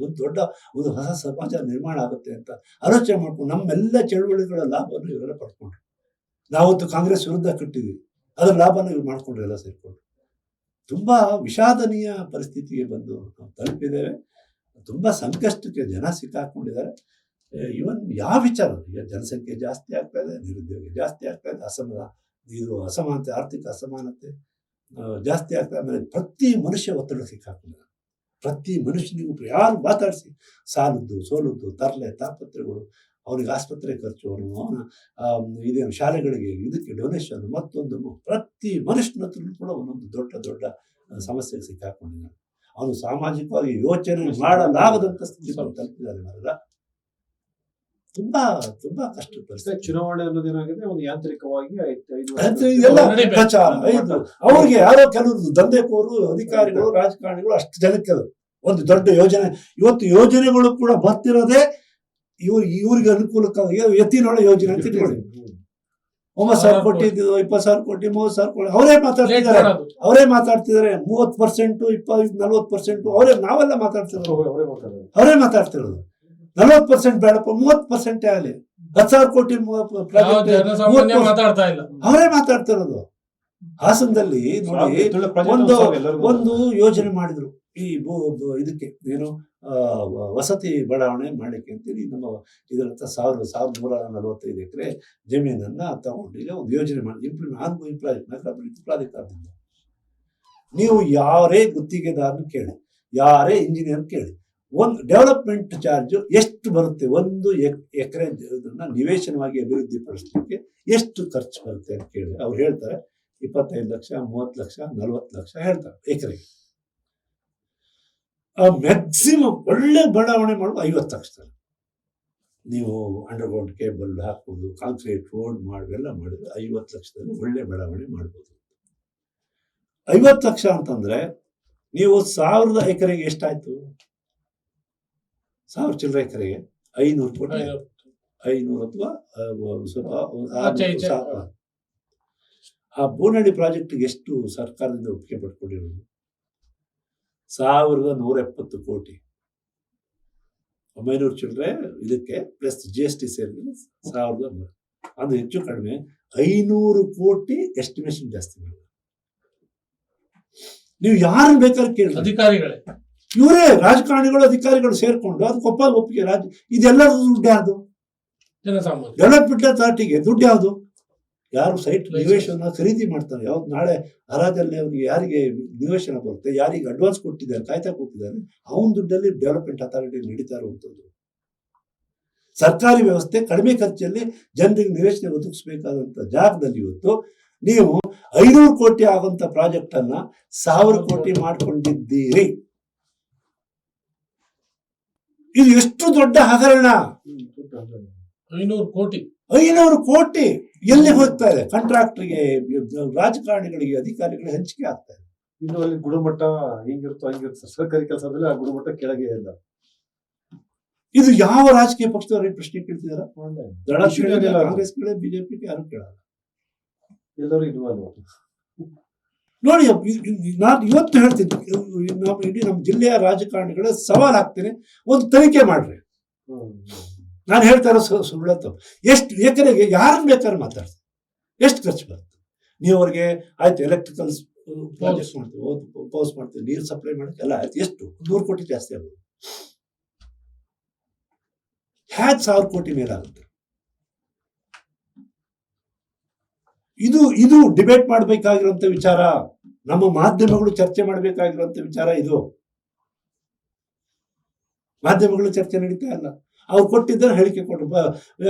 ಒಂದು ಹೊಸ ಸಮಾಜ ನಿರ್ಮಾಣ ಆಗುತ್ತೆ ಅಂತ ಆಲೋಚನೆ ಮಾಡ್ಕೊಂಡು ನಮ್ಮೆಲ್ಲ ಚಳುವಳಿಗಳ ಲಾಭವನ್ನು ಇವರೆಲ್ಲ ಪಡ್ಕೊಂಡ್ರು. ನಾವತ್ತು ಕಾಂಗ್ರೆಸ್ ವಿರುದ್ಧ ಕಟ್ಟಿದ್ವಿ, ಅದರ ಲಾಭನ ಇವ್ರು ಮಾಡ್ಕೊಂಡ್ರು ಎಲ್ಲ ಸೇರ್ಕೊಂಡು. ತುಂಬಾ ವಿಷಾದನೀಯ ಪರಿಸ್ಥಿತಿಗೆ ಬಂದು ನಾವು ತಲುಪಿದ್ದೇವೆ. ತುಂಬಾ ಸಂಕಷ್ಟಕ್ಕೆ ಜನ ಸಿಕ್ಕಾಕೊಂಡಿದ್ದಾರೆ. ಇವನ್ ಯಾವ ವಿಚಾರ, ಈಗ ಜನಸಂಖ್ಯೆ ಜಾಸ್ತಿ ಆಗ್ತಾ ಇದೆ, ನಿರುದ್ಯೋಗ ಜಾಸ್ತಿ ಆಗ್ತಾ ಇದೆ, ಅಸಮಾನತೆ, ಆರ್ಥಿಕ ಅಸಮಾನತೆ ಜಾಸ್ತಿ ಆಗ್ತಾ ಇದೆ. ಆಮೇಲೆ ಪ್ರತಿ ಮನುಷ್ಯ ಒತ್ತಡ ಸಿಕ್ಕಾಕೊಂಡಿದ್ದಾರೆ. ಪ್ರತಿ ಮನುಷ್ಯನಿಗೂ ಯಾರು ಮಾತಾಡಿಸಿ ಸಾಲದ್ದು ಸೋಲದ್ದು ತರಲೆ ತಾಪತ್ರೆಗಳು, ಅವನಿಗೆ ಆಸ್ಪತ್ರೆ ಖರ್ಚು, ಅವನ ಇದೇನು ಶಾಲೆಗಳಿಗೆ ಇದಕ್ಕೆ ಡೊನೇಷನ್, ಮತ್ತೊಂದು, ಪ್ರತಿ ಮನುಷ್ಯನ ಹತ್ರನೂ ಕೂಡ ಒಂದೊಂದು ದೊಡ್ಡ ಸಮಸ್ಯೆಗೆ ಸಿಕ್ಕಾಕೊಂಡಿದ್ದಾನೆ. ಅವನು ಸಾಮಾಜಿಕವಾಗಿ ಯೋಚನೆ ಮಾಡಲಾಗದಂತ ಸ್ಥಿತಿ ತಲುಪಿದ್ದಾರೆ. ಅವರೆಲ್ಲ ತುಂಬಾ ಕಷ್ಟ ಪರಿಸ್ಥಿತಿ. ಚುನಾವಣೆ ಅನ್ನೋದೇನಾಗಿದೆ, ಒಂದು ಯಾಂತ್ರಿಕವಾಗಿ ಅವ್ರಿಗೆ ಯಾರೋ ಕೆಲವರು ದಂಧೆಕೋರು ಅಧಿಕಾರಿಗಳು ರಾಜಕಾರಣಿಗಳು ಅಷ್ಟು ಜನಕ್ಕೆ ಅದು ಒಂದು ದೊಡ್ಡ ಯೋಜನೆ. ಇವತ್ತು ಯೋಜನೆಗಳು ಕೂಡ ಬರ್ತಿರೋದೇ ಇವ್ರಿಗೆ ಅನುಕೂಲಕ್ಕಾಗಿ. ಎತ್ತಿನೊಳ ಯೋಜನೆ ಅಂತ ಇಟ್ಕೊಳ್ಳಿ, 9,000 ಕೋಟಿ ಇದ್ದಿದ್ದು 20,000 ಕೋಟಿ 30,000 ಕೋಟಿ ಅವರೇ ಮಾತಾಡ್ತಿದ್ದಾರೆ. 30%, 20-40% ನಾವೆಲ್ಲ ಮಾತಾಡ್ತಿರೋದು, ಅವರೇ ಮಾತಾಡ್ತಿರೋದು. 40% ಬೇಡಪ್ಪ, 30% ಆಗಲಿ, 10,000 ಕೋಟಿ ಅವರೇ ಮಾತಾಡ್ತಿರೋದು. ಹಾಸನದಲ್ಲಿ ನೋಡಿ ಒಂದು ಯೋಜನೆ ಮಾಡಿದ್ರು, ಈ ಇದಕ್ಕೆ ಏನು ವಸತಿ ಬಡಾವಣೆ ಮಾಡಲಿಕ್ಕೆ ಅಂತೇಳಿ ನಮ್ಮ ಇದರ 1,145 ಎಕರೆ ಜಮೀನನ್ನ ತಗೊಂಡು ಈಗ ಒಂದು ಯೋಜನೆ ಮಾಡಿ ನಗರಾಭಿವೃದ್ಧಿ ಪ್ರಾಧಿಕಾರದಿಂದ. ನೀವು ಯಾರೇ ಗುತ್ತಿಗೆದಾರನ ಕೇಳಿ, ಯಾರೇ ಇಂಜಿನಿಯರ್ ಕೇಳಿ, ಒಂದು ಡೆವಲಪ್ಮೆಂಟ್ ಚಾರ್ಜ್ ಎಷ್ಟು ಬರುತ್ತೆ, ಒಂದು ಎಕರೆ ನಿವೇಶನವಾಗಿ ಅಭಿವೃದ್ಧಿ ಪಡಿಸಲಿಕ್ಕೆ ಎಷ್ಟು ಖರ್ಚು ಬರುತ್ತೆ ಅಂತ ಕೇಳಿ ಅವ್ರು ಹೇಳ್ತಾರೆ 25 ಲಕ್ಷ, 30 ಲಕ್ಷ, 40 ಲಕ್ಷ ಹೇಳ್ತಾರೆ ಎಕರೆಗೆ. ಮ್ಯಾಕ್ಸಿಮಮ್ ಒಳ್ಳೆ ಬಡಾವಣೆ ಮಾಡೋದು 50 ಲಕ್ಷದಲ್ಲಿ. ನೀವು ಅಂಡರ್ಗ್ರೌಂಡ್ ಕೇಬಲ್ ಹಾಕ್ಬೋದು, ಕಾಂಕ್ರೀಟ್ ರೋಡ್ ಎಲ್ಲ ಮಾಡಿದ್ರೆ 50 ಲಕ್ಷದಲ್ಲಿ ಒಳ್ಳೆ ಬಡಾವಣೆ ಮಾಡ್ಬೋದು. 50 ಲಕ್ಷ ಅಂತಂದ್ರೆ ನೀವು 1000 ಎಕರೆಗೆ ಎಷ್ಟಾಯ್ತು? 1000 ಚಿಲ್ಲರೆ ಎಕರೆಗೆ 500 ಕೋಟಿ, 500 ಅಥವಾ ಆ ಬೋನಹಳ್ಳಿ ಪ್ರಾಜೆಕ್ಟ್ಗೆ ಎಷ್ಟು ಸರ್ಕಾರದಿಂದ ಒಪ್ಪಿಗೆ ಪಡ್ಕೊಂಡಿರೋದು? 1,170 ಕೋಟಿ, 900 ಚಿಲ್ಲರೆ ಇದಕ್ಕೆ ಪ್ಲಸ್ GST ಸೇರಿದ್ರೆ 1,000, ಅದು ಹೆಚ್ಚು ಕಡಿಮೆ 500 ಕೋಟಿ ಎಸ್ಟಿಮೇಷನ್ ಜಾಸ್ತಿ ಮಾಡಿದ್ರು. ನೀವು ಯಾರನ್ನು ಬೇಕಾದ್ರೆ ಕೇಳಿ, ಅಧಿಕಾರಿಗಳೇ, ಇವರೇ ರಾಜಕಾರಣಿಗಳು ಅಧಿಕಾರಿಗಳು ಸೇರ್ಕೊಂಡು ಅದಕ್ಕೆ ಒಪ್ಪಿಗೆ ಇದೆಲ್ಲರೂ ದುಡ್ಡು ಯಾವುದು? ಡೆವಲಪ್ಮೆಂಟ್ ಅಥಾರಿಟಿಗೆ ದುಡ್ಡು ಯಾವುದು? ಯಾರು ಸೈಟ್ ನಿವೇಶನ ಖರೀದಿ ಮಾಡ್ತಾರೆ, ಯಾವ್ದು ನಾಳೆ ಹರಾಜಲ್ಲಿ ಅವನಿಗೆ ಯಾರಿಗೆ ನಿವೇಶನ ಬರುತ್ತೆ, ಯಾರಿಗೆ ಅಡ್ವಾನ್ಸ್ ಕೊಟ್ಟಿದ್ದಾರೆ, ಕಾಯ್ತಾ ಕೂತಿದ್ದಾರೆ, ಅವನ ದುಡ್ಡಲ್ಲಿ ಡೆವಲಪ್ಮೆಂಟ್ ಅಥಾರಿಟಿ ನಡೀತಾ ಇರುವಂಥದ್ದು. ಸರ್ಕಾರಿ ವ್ಯವಸ್ಥೆ ಕಡಿಮೆ ಖರ್ಚಲ್ಲಿ ಜನರಿಗೆ ನಿವೇಶನ ಒದಗಿಸಬೇಕಾದಂತ ಜಾಗದಲ್ಲಿ ಇವತ್ತು ನೀವು 500 ಕೋಟಿ ಆಗುವಂತ ಪ್ರಾಜೆಕ್ಟ್ ಅನ್ನ 1,000 ಕೋಟಿ ಮಾಡ್ಕೊಂಡಿದ್ದೀರಿ. ಇದು ಎಷ್ಟು ದೊಡ್ಡ ಹಗರಣ! 500 ಕೋಟಿ ಎಲ್ಲಿ ಹೋಗ್ತಾ ಇದೆ? ಕಾಂಟ್ರಾಕ್ಟರ್ಗೆ, ರಾಜಕಾರಣಿಗಳಿಗೆ, ಅಧಿಕಾರಿಗಳಿಗೆ ಹಂಚಿಕೆ ಆಗ್ತಾ ಇದೆ. ಇನ್ನು ಅಲ್ಲಿ ಗುಣಮಟ್ಟ ಹಿಂಗಿರುತ್ತೆ ಸರ್ಕಾರಿ ಕೆಲಸದಲ್ಲಿ ಆ ಗುಣಮಟ್ಟ ಕೆಳಗೆ ಇಲ್ಲ. ಇದು ಯಾವ ರಾಜಕೀಯ ಪಕ್ಷದವರಿಗೆ ಪ್ರಶ್ನೆ ಕೇಳ್ತಿದಾರ? ಕಾಂಗ್ರೆಸ್ ಕೇಳಿ, ಬಿಜೆಪಿ ಯಾರು ಕೇಳಲ್ಲ, ಎಲ್ಲರೂ ಇನ್ವಾಲ್ವ್. ನೋಡಿ, ನಾನು ಇವತ್ತು ಹೇಳ್ತೀನಿ, ಇಡೀ ನಮ್ಮ ಜಿಲ್ಲೆಯ ರಾಜಕಾರಣಿಗಳ ಸವಾಲ್ ಹಾಕ್ತೀನಿ, ಒಂದು ತನಿಖೆ ಮಾಡ್ರಿ. ನಾನು ಹೇಳ್ತಾ ಇರೋ ಸುಳ್ಳತ್ತು. ಎಷ್ಟು ಎಕರೆಗೆ ಯಾರನ್ನ ಬೇಕಾದ್ರೆ ಮಾತಾಡ್ತಾರೆ, ಎಷ್ಟು ಖರ್ಚು ಬರುತ್ತೆ? ನೀವು ಅವ್ರಿಗೆ ಆಯ್ತು ಎಲೆಕ್ಟ್ರಿಕಲ್ ಪ್ರಾಜೆಕ್ಟ್ ಮಾಡ್ತೀವಿ, ಪೌಸ್ ಮಾಡ್ತೀವಿ, ನೀರು ಸಪ್ಲೈ ಮಾಡಕ್ಕೆ ಎಲ್ಲ ಆಯ್ತು, ಎಷ್ಟು 100 ಕೋಟಿ ಜಾಸ್ತಿ ಆಗೋದು, 1,000 ಕೋಟಿ ಮೇಲಾಗುತ್ತೆ. ಇದು ಡಿಬೇಟ್ ಮಾಡಬೇಕಾಗಿರುವಂತ ವಿಚಾರ, ನಮ್ಮ ಮಾಧ್ಯಮಗಳು ಚರ್ಚೆ ಮಾಡಬೇಕಾಗಿರುವಂತ ವಿಚಾರ. ಇದು ಮಾಧ್ಯಮಗಳು ಚರ್ಚೆ ನಡೀತಾ ಇಲ್ಲ. ಅವ್ರು ಕೊಟ್ಟಿದ್ದಾರೆ ಹೇಳಿಕೆ ಕೊಟ್ಟರು.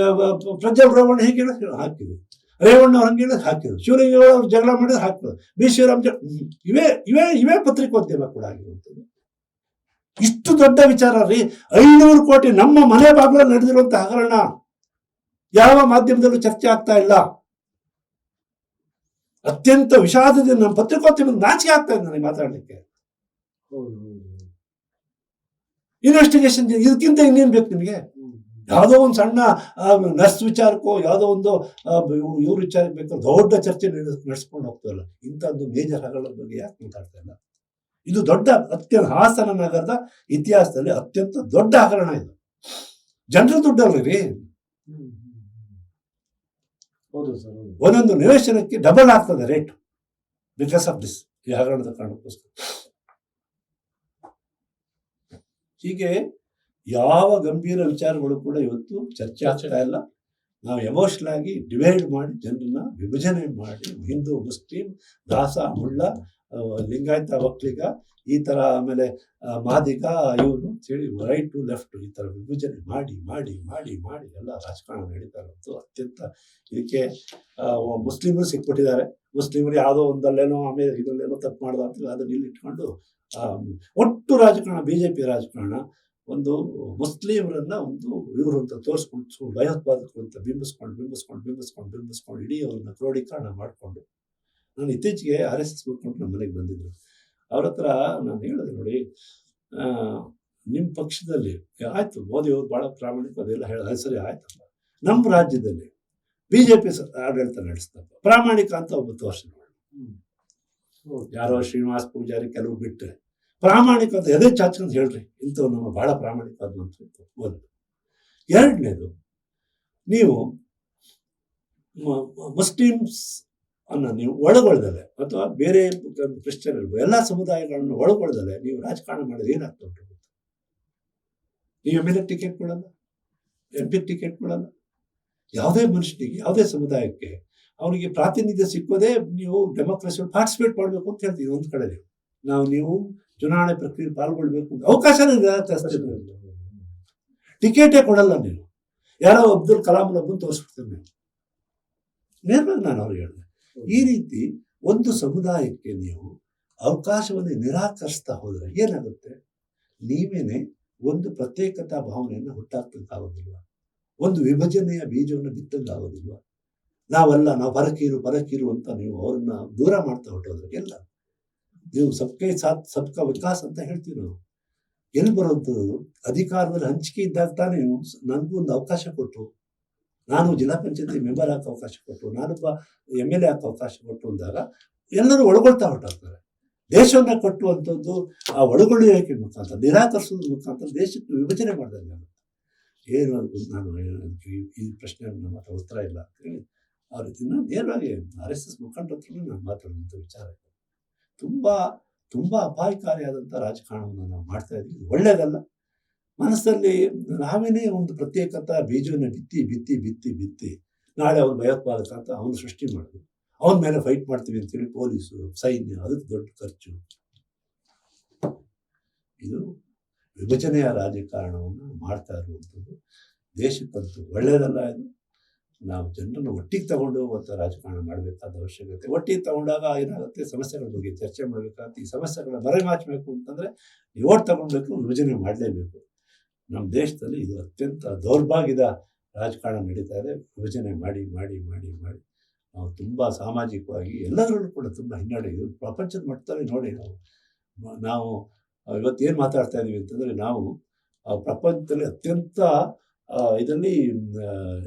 ಪ್ರಜ್ವಲ್ ರೇವಣ್ಣ ಹೇಗೆ ಹೇಳಿ ಹಾಕಿದ್ರು, ರೇವಣ್ಣ ಅವ್ರು ಹಂಗೆ ಹೇಳಿ ಹಾಕಿದ್ರು, ಶಿವಲಿಂಗೇಗೌಡ ಅವ್ರು ಜಗಳ ಮಾಡಿದ್ರೆ ಹಾಕಿದ್ರು, ಬಿ ಶಿವರಾಮ್ ಇವೇ ಪತ್ರಿಕೋದ್ಯಮ ಕೂಡ ಆಗಿರುವಂಥದ್ದು. ಇಷ್ಟು ದೊಡ್ಡ ವಿಚಾರ ರೀ, 500 ಕೋಟಿ ನಮ್ಮ ಮನೆ ಬಾಗಿಲಲ್ಲಿ ನಡೆದಿರುವಂತ ಹಗರಣ ಯಾವ ಮಾಧ್ಯಮದಲ್ಲೂ ಚರ್ಚೆ ಆಗ್ತಾ ಇಲ್ಲ. ಅತ್ಯಂತ ವಿಷಾದದಿಂದ ನಮ್ಮ ಪತ್ರಿಕೋದ್ಯಮ ನಾಚಿಕೆ ಆಗ್ತಾ ಇದೆ ನನಗೆ ಮಾತಾಡ್ಲಿಕ್ಕೆ. ಇನ್ವೆಸ್ಟಿಗೇಷನ್ ಇದಕ್ಕಿಂತ ಇನ್ನೇನ್ ಬೇಕು ನಿಮಗೆ? ಯಾವುದೋ ಒಂದು ಸಣ್ಣ ನರ್ಸ್ ವಿಚಾರಕ್ಕೋ ಯಾವುದೋ ಒಂದು ಇವ್ರ ವಿಚಾರಕ್ಕೆ ಬೇಕಾದ್ರೆ ದೊಡ್ಡ ಚರ್ಚೆ ನಡೆಸ್ಕೊಂಡು ಹೋಗ್ತಾರಲ್ಲ. ಇಂಥದ್ದು ಮೇಜರ್ ಹಗರಣದ ಬಗ್ಗೆ ಯಾಕೆ ಮಾತಾಡ್ತಾ ಇಲ್ಲ? ಇದು ದೊಡ್ಡ ಅತ್ಯಂತ ಹಾಸನ ನಗರದ ಇತಿಹಾಸದಲ್ಲಿ ಅತ್ಯಂತ ದೊಡ್ಡ ಹಗರಣ ಇದು. ಜನರ ದುಡ್ಡಲ್ರಿ. ಹೌದು ಸರ್. ಒಂದೊಂದು ನಿವೇಶನಕ್ಕೆ ಡಬಲ್ ಆಗ್ತದೆ ರೇಟ್ ಬಿಕಾಸ್ ಆಫ್ ದಿಸ್, ಈ ಹಗರಣದ ಕಾರಣಕ್ಕೋಸ್ಕರ. ಹೀಗೆ ಯಾವ ಗಂಭೀರ ವಿಚಾರಗಳು ಕೂಡ ಇವತ್ತು ಚರ್ಚೆ ಆಗ್ತಾ ಇಲ್ಲ. ನಾವು ಎಮೋಷನಲ್ ಆಗಿ ಡಿವೈಡ್ ಮಾಡಿ ಜನರನ್ನ ವಿಭಜನೆ ಮಾಡಿ ಹಿಂದೂ ಮುಸ್ಲಿಂ ದಾಸ ಮುಳ್ಳ ಲಿಂಗಾಯತ ಒಕ್ಕಲಿಗ ಈ ತರ ಆಮೇಲೆ ಮಾದಿಗ ಇವರು ಅಂತೇಳಿ ರೈಟ್ ಟು ಲೆಫ್ಟ್ ಈ ತರ ವಿಭಜನೆ ಮಾಡಿ ಮಾಡಿ ಮಾಡಿ ಮಾಡಿ ಎಲ್ಲ ರಾಜಕಾರಣ ನಡೀತಾ ಇರೋದು ಅತ್ಯಂತ. ಇದಕ್ಕೆ ಮುಸ್ಲಿಮರು ಸಿಕ್ಬಿಟ್ಟಿದ್ದಾರೆ. ಮುಸ್ಲಿಮರು ಯಾವುದೋ ಒಂದಲ್ಲೇನೋ ಆಮೇಲೆ ಇದರಲ್ಲೇನೋ ತಪ್ಪು ಮಾಡ್ದ ಅಂತ ಅದನ್ನ ಇಲ್ಲಿ ಇಟ್ಕೊಂಡು ಒಟ್ಟು ರಾಜಕಾರಣ ಬಿಜೆಪಿ ರಾಜಕಾರಣ ಒಂದು ಮುಸ್ಲಿಮರನ್ನ ಒಂದು ಇವರು ಅಂತ ತೋರಿಸ್ಕೊಂಡು ಭಯೋತ್ಪಾದಕರು ಅಂತ ಬಿಂಬಿಸ್ಕೊಂಡು ಇಡೀ ಅವ್ರನ್ನ ಕ್ರೋಢೀಕರಣ ಮಾಡಿಕೊಂಡು. ನಾನು ಇತ್ತೀಚೆಗೆ RSS ಮುಖಂಡರು ನಮ್ಮ ಮನೆಗೆ ಬಂದಿದ್ರು. ಅವ್ರ ಹತ್ರ ನಾನು ಹೇಳಿದೆ, ನೋಡಿ ನಿಮ್ಮ ಪಕ್ಷದಲ್ಲಿ ಆಯ್ತು ಮೋದಿ ಅವರು ಭಾಳ ಪ್ರಾಮಾಣಿಕ ಅದೆಲ್ಲ ಹೇಳ ಸರಿ ಆಯ್ತಪ್ಪ, ನಮ್ಮ ರಾಜ್ಯದಲ್ಲಿ ಬಿಜೆಪಿ ಆಡಳಿತ ನಡೆಸ್ತಪ್ಪ ಪ್ರಾಮಾಣಿಕ ಅಂತ ಒಬ್ಬ ತೋರಿಸಿ ನೋಡಿ. ಯಾರೋ ಶ್ರೀನಿವಾಸ್ ಪೂಜಾರಿ ಕೆಲವು ಬಿಟ್ಟರೆ ಪ್ರಾಮಾಣಿಕ ಅಂತ ಎದೆ ಚಾಚ್ಕೊಂಡು ಹೇಳ್ರಿ ಇಂಥವ್ರು ನಮ್ಮ ಬಹಳ ಪ್ರಾಮಾಣಿಕವಾದ ಮಂತ್ರಿ. ಒಂದು ಎರಡನೇದು, ನೀವು ಮುಸ್ಲಿಮ್ಸ್ ಅನ್ನ ನೀವು ಒಳಗೊಳ್ದಲೆ ಅಥವಾ ಬೇರೆ ಕ್ರಿಶ್ಚಿಯನ್ ಇರ್ಬೋದು ಎಲ್ಲ ಸಮುದಾಯಗಳನ್ನು ಒಳಗೊಳ್ದಲೆ ನೀವು ರಾಜಕಾರಣ ಮಾಡಿದ್ರೆ ಏನಾಗ್ತಾ ಉಂಟು? ನೀವು MLA ಟಿಕೆಟ್ ಕೊಡಲ್ಲ, MP ಟಿಕೆಟ್ ಕೊಡಲ್ಲ. ಯಾವುದೇ ಮನುಷ್ಯನಿಗೆ ಯಾವುದೇ ಸಮುದಾಯಕ್ಕೆ ಅವನಿಗೆ ಪ್ರಾತಿನಿಧ್ಯ ಸಿಕ್ಕೋದೇ ನೀವು ಡೆಮೋಕ್ರಸಿಯಲ್ಲಿ ಪಾರ್ಟಿಸಿಪೇಟ್ ಮಾಡಬೇಕು ಅಂತ ಹೇಳ್ತೀವಿ. ಒಂದು ಕಡೆ ನೀವು ಚುನಾವಣೆ ಪ್ರಕ್ರಿಯೆ ಪಾಲ್ಗೊಳ್ಬೇಕು ಅಂತ ಅವಕಾಶನೇ ಟಿಕೆಟೇ ಕೊಡಲ್ಲ. ನೀವು ಯಾರೋ ಅಬ್ದುಲ್ ಕಲಾಂ ಒಬ್ಬನು ತೋರಿಸ್ಬಿಡ್ತೀರಿ. ನೀವು ನೇರವಾಗಿ ನಾನು ಅವ್ರಿಗೆ ಹೇಳಿದೆ, ಈ ರೀತಿ ಒಂದು ಸಮುದಾಯಕ್ಕೆ ನೀವು ಅವಕಾಶವನ್ನು ನಿರಾಕರಿಸ್ತಾ ಹೋದ್ರೆ ಏನಾಗುತ್ತೆ? ನೀವೇನೆ ಒಂದು ಪ್ರತ್ಯೇಕತಾ ಭಾವನೆಯನ್ನು ಹುಟ್ಟಾಕ್ತಕ್ಕಾಗೋದಿಲ್ವ? ಒಂದು ವಿಭಜನೆಯ ಬೀಜವನ್ನು ಬಿತ್ತಂಗಾಗೋದಿಲ್ವ? ನಾವಲ್ಲ, ನಾವು ಪರಕೀರು ಅಂತ ನೀವು ಅವ್ರನ್ನ ದೂರ ಮಾಡ್ತಾ ಹೊಟ್ಟೋದ್ರೆ ಎಲ್ಲ ನೀವು ಸಬ್ಕೆ ಸಾಥ್ ಸಬ್ಕಾ ವಿಕಾಸ್ ಅಂತ ಹೇಳ್ತೀವಿ ನಾವು. ಎಲ್ಲಿ ಬರೋಂಥದ್ದು? ಅಧಿಕಾರದಲ್ಲಿ ಹಂಚಿಕೆ ಇದ್ದಾಗ ತಾನೇ ನನಗೂ ಒಂದು ಅವಕಾಶ ಕೊಟ್ಟು, ನಾನು ಜಿಲ್ಲಾ ಪಂಚಾಯತಿ ಮೆಂಬರ್ ಹಾಕೋ ಅವಕಾಶ ಕೊಟ್ಟು, ನಾನೊಬ್ಬ MLA ಹಾಕೋ ಅವಕಾಶ ಕೊಟ್ಟು ಅಂದಾಗ ಎಲ್ಲರೂ ಒಳಗೊಳ್ತಾ ಹೊರಟಾಗ್ತಾರೆ. ದೇಶವನ್ನು ಕಟ್ಟುವಂಥದ್ದು ಆ ಒಳಗೊಳ್ಳುವಿಕೆ ಮುಖಾಂತರ, ನಿರಾಕರಿಸೋದ್ರ ಮುಖಾಂತರ ದೇಶಕ್ಕೆ ವಿಭಜನೆ ಮಾಡಿದಂಗೆ ಆಗುತ್ತೆ. ಏನು ಅದು ನಾನು ಈ ಪ್ರಶ್ನೆ ನಮ್ಮ ಹತ್ರ ಉತ್ತರ ಇಲ್ಲ ಅಂತ ಹೇಳಿ ಅವ್ರ ಇದನ್ನ ನೇರವಾಗಿ RSS ಮುಖಂಡರ ಹತ್ರನೂ ನಾನು ಮಾತಾಡುವಂಥ ವಿಚಾರ ಇದೆ. ತುಂಬ ಅಪಾಯಕಾರಿಯಾದಂಥ ರಾಜಕಾರಣವನ್ನು ನಾವು ಮಾಡ್ತಾ ಇದ್ದೀವಿ. ಒಳ್ಳೆಯದಲ್ಲ. ಮನಸ್ಸಲ್ಲಿ ನಾವೇನೇ ಒಂದು ಪ್ರತ್ಯೇಕತಾ ಬೀಜವನ್ನು ಬಿತ್ತಿ ನಾಳೆ ಅವನು ಭಯೋತ್ಪಾದಕ ಅಂತ ಅವನು ಸೃಷ್ಟಿ ಮಾಡೋದು, ಅವನ ಮೇಲೆ ಫೈಟ್ ಮಾಡ್ತೀವಿ ಅಂತೇಳಿ ಪೊಲೀಸು ಸೈನ್ಯ ಅದಕ್ಕೆ ದೊಡ್ಡ ಖರ್ಚು. ಇದು ವಿಭಜನೆಯ ರಾಜಕಾರಣವನ್ನು ಮಾಡ್ತಾ ಇರುವಂಥದ್ದು ದೇಶಕ್ಕಂತೂ ಒಳ್ಳೆಯದಲ್ಲ. ಇದು ನಾವು ಜನರನ್ನು ಒಟ್ಟಿಗೆ ತಗೊಂಡು ಹೋಗುವಂಥ ರಾಜಕಾರಣ ಮಾಡಬೇಕಾದ ಅವಶ್ಯಕತೆ. ಒಟ್ಟಿಗೆ ತಗೊಂಡಾಗ ಏನಾಗುತ್ತೆ? ಸಮಸ್ಯೆಗಳ ಬಗ್ಗೆ ಚರ್ಚೆ ಮಾಡಬೇಕಾಗುತ್ತೆ. ಈ ಸಮಸ್ಯೆಗಳ ಮರೆಮಾಚಬೇಕು ಅಂತಂದರೆ ನೀವು ಓಟ್ ತಗೊಳ್ಬೇಕು, ವಿಭಜನೆ ಮಾಡಲೇಬೇಕು. ನಮ್ಮ ದೇಶದಲ್ಲಿ ಇದು ಅತ್ಯಂತ ದೌರ್ಭಾಗ್ಯದ ರಾಜಕಾರಣ ನಡೀತಾ ಇದೆ. ವಿಭಜನೆ ಮಾಡಿ ನಾವು ತುಂಬ ಸಾಮಾಜಿಕವಾಗಿ ಎಲ್ಲದರಲ್ಲೂ ಕೂಡ ತುಂಬ ಹಿನ್ನಡೆ. ಇದು ಪ್ರಪಂಚದ ಮಟ್ಟದಲ್ಲಿ ನೋಡಿ, ನಾವು ಇವತ್ತೇನು ಮಾತಾಡ್ತಾ ಇದ್ದೀವಿ ಅಂತಂದರೆ, ನಾವು ಪ್ರಪಂಚದಲ್ಲಿ ಅತ್ಯಂತ ಇದರಲ್ಲಿ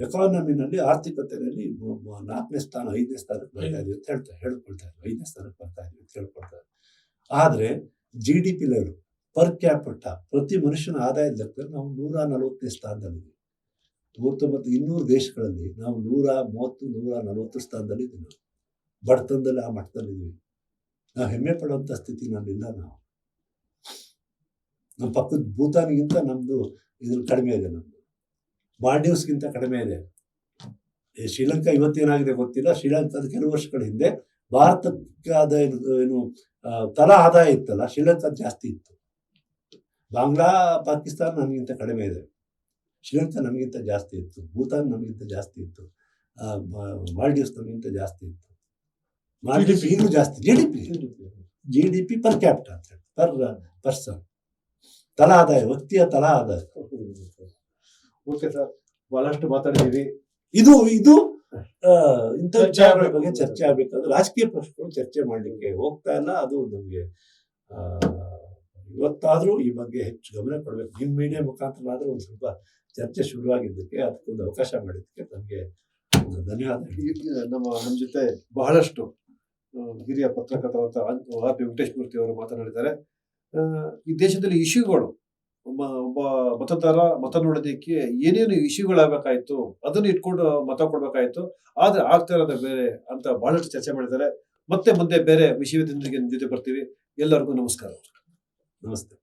ಎಕಾನಮಿನಲ್ಲಿ ಆರ್ಥಿಕತೆಯಲ್ಲಿ 4ನೇ ಸ್ಥಾನ 5ನೇ ಸ್ಥಾನಕ್ಕೆ ಬರ್ತಾ ಇದೀವಿ ಅಂತ ಹೇಳ್ಕೊಳ್ತಾ ಇದ್ವಿ. 5ನೇ ಸ್ಥಾನಕ್ಕೆ ಬರ್ತಾ ಇದೀವಿ ಅಂತ ಹೇಳ್ಕೊಳ್ತಾರೆ. ಆದರೆ GDP ಲೆವೆಲ್ ಪರ್ ಕ್ಯಾಪಿಟ ಪ್ರತಿ ಮನುಷ್ಯನ ಆದಾಯದ ಲೆಕ್ಕದಲ್ಲಿ ನಾವು 140ನೇ ಸ್ಥಾನದಲ್ಲಿದ್ದೀವಿ. 200 ದೇಶಗಳಲ್ಲಿ ನಾವು 130-140 ಸ್ಥಾನದಲ್ಲಿದ್ದೀವಿ. ನಾವು ಬಡತನದಲ್ಲಿ ಆ ಮಟ್ಟದಲ್ಲಿದ್ದೀವಿ. ನಾವು ಹೆಮ್ಮೆ ಪಡುವಂಥ ಸ್ಥಿತಿನಲ್ಲಿಲ್ಲ. ನಾವು ನಮ್ಮ ಪಕ್ಕದ ಭೂತಾನಿಗಿಂತ ನಮ್ಮದು ಇದ್ರಲ್ಲಿ ಕಡಿಮೆ ಇದೆ. ನಮ್ಮದು ಮಾಲ್ಡೀವ್ಸ್ಗಿಂತ ಕಡಿಮೆ ಇದೆ. ಶ್ರೀಲಂಕಾ ಇವತ್ತೇನಾಗಿದೆ ಗೊತ್ತಿಲ್ಲ. ಶ್ರೀಲಂಕಾದ ಕೆಲವು ವರ್ಷಗಳ ಹಿಂದೆ ಭಾರತಕ್ಕೆ ಆದಾಯ ಏನು ತಲಾ ಆದಾಯ ಇತ್ತಲ್ಲ, ಶ್ರೀಲಂಕಾದ ಜಾಸ್ತಿ ಇತ್ತು. ಬಾಂಗ್ಲಾ ಪಾಕಿಸ್ತಾನ ನಮಗಿಂತ ಕಡಿಮೆ ಇದೆ. ಶ್ರೀಲಂಕಾ ನಮಗಿಂತ ಜಾಸ್ತಿ ಇತ್ತು. ಭೂತಾನ್ ನಮಗಿಂತ ಜಾಸ್ತಿ ಇತ್ತು. ಮಾಲ್ಡೀವ್ಸ್ ನಮಗಿಂತ ಜಾಸ್ತಿ ಇತ್ತು. ಮಾಲ್ಡೀವ್ಸ್ ಈಗಲೂ ಜಾಸ್ತಿ. GDP ಪರ್ ಕ್ಯಾಪಿಟ ಅಂತ ಹೇಳಿ ಪರ್ ಪರ್ಸನ್ ತಲಾ ಆದಾಯ, ವ್ಯಕ್ತಿಯ ತಲಾ ಆದಾಯ. ಓಕೆ ಸರ್, ಬಹಳಷ್ಟು ಮಾತಾಡಿದ್ದೀವಿ. ಇದು ಇಂಥ ವಿಚಾರಗಳ ಬಗ್ಗೆ ಚರ್ಚೆ ಆಗಬೇಕಾದ್ರೆ ರಾಜಕೀಯ ಪಕ್ಷಗಳು ಚರ್ಚೆ ಮಾಡಲಿಕ್ಕೆ ಹೋಗ್ತಾ ಇಲ್ಲ. ಅದು ನಮಗೆ ಇವತ್ತಾದ್ರೂ ಈ ಬಗ್ಗೆ ಹೆಚ್ಚು ಗಮನ ಕೊಡಬೇಕು. ನಿಮ್ಮ ಮೀಡಿಯಾ ಮುಖಾಂತರ ಆದ್ರೂ ಒಂದು ಸ್ವಲ್ಪ ಚರ್ಚೆ ಶುರುವಾಗಿದ್ದಕ್ಕೆ, ಅದಕ್ಕೊಂದು ಅವಕಾಶ ಮಾಡಿದ್ದಕ್ಕೆ ತಮಗೆ ಧನ್ಯವಾದ. ನಮ್ಮ ಜೊತೆ ಬಹಳಷ್ಟು ಹಿರಿಯ ಪತ್ರಕರ್ತರಾದ ಆರ್ ಪಿ ವೆಂಕಟೇಶ್ ಮೂರ್ತಿ ಅವರು ಮಾತನಾಡಿದ್ದಾರೆ. ಈ ದೇಶದಲ್ಲಿ ಇಶ್ಯೂಗಳು ಒಬ್ಬ ಮತದಾರ ಮತ ನೋಡೋದಕ್ಕೆ ಏನೇನು ಇಶ್ಯೂಗಳಾಗಬೇಕಾಯ್ತು ಅದನ್ನು ಇಟ್ಕೊಂಡು ಮತ ಕೊಡ್ಬೇಕಾಯ್ತು, ಆದ್ರೆ ಆಗ್ತಾ ಇರೋದು ಬೇರೆ ಅಂತ ಬಹಳಷ್ಟು ಚರ್ಚೆ ಮಾಡಿದ್ದಾರೆ. ಮತ್ತೆ ಮುಂದೆ ಬೇರೆ ವಿಷಯದೊಂದಿಗೆ ಜೊತೆ ಬರ್ತೀವಿ. ಎಲ್ಲರಿಗೂ ನಮಸ್ಕಾರ. ನಮಸ್ತೆ.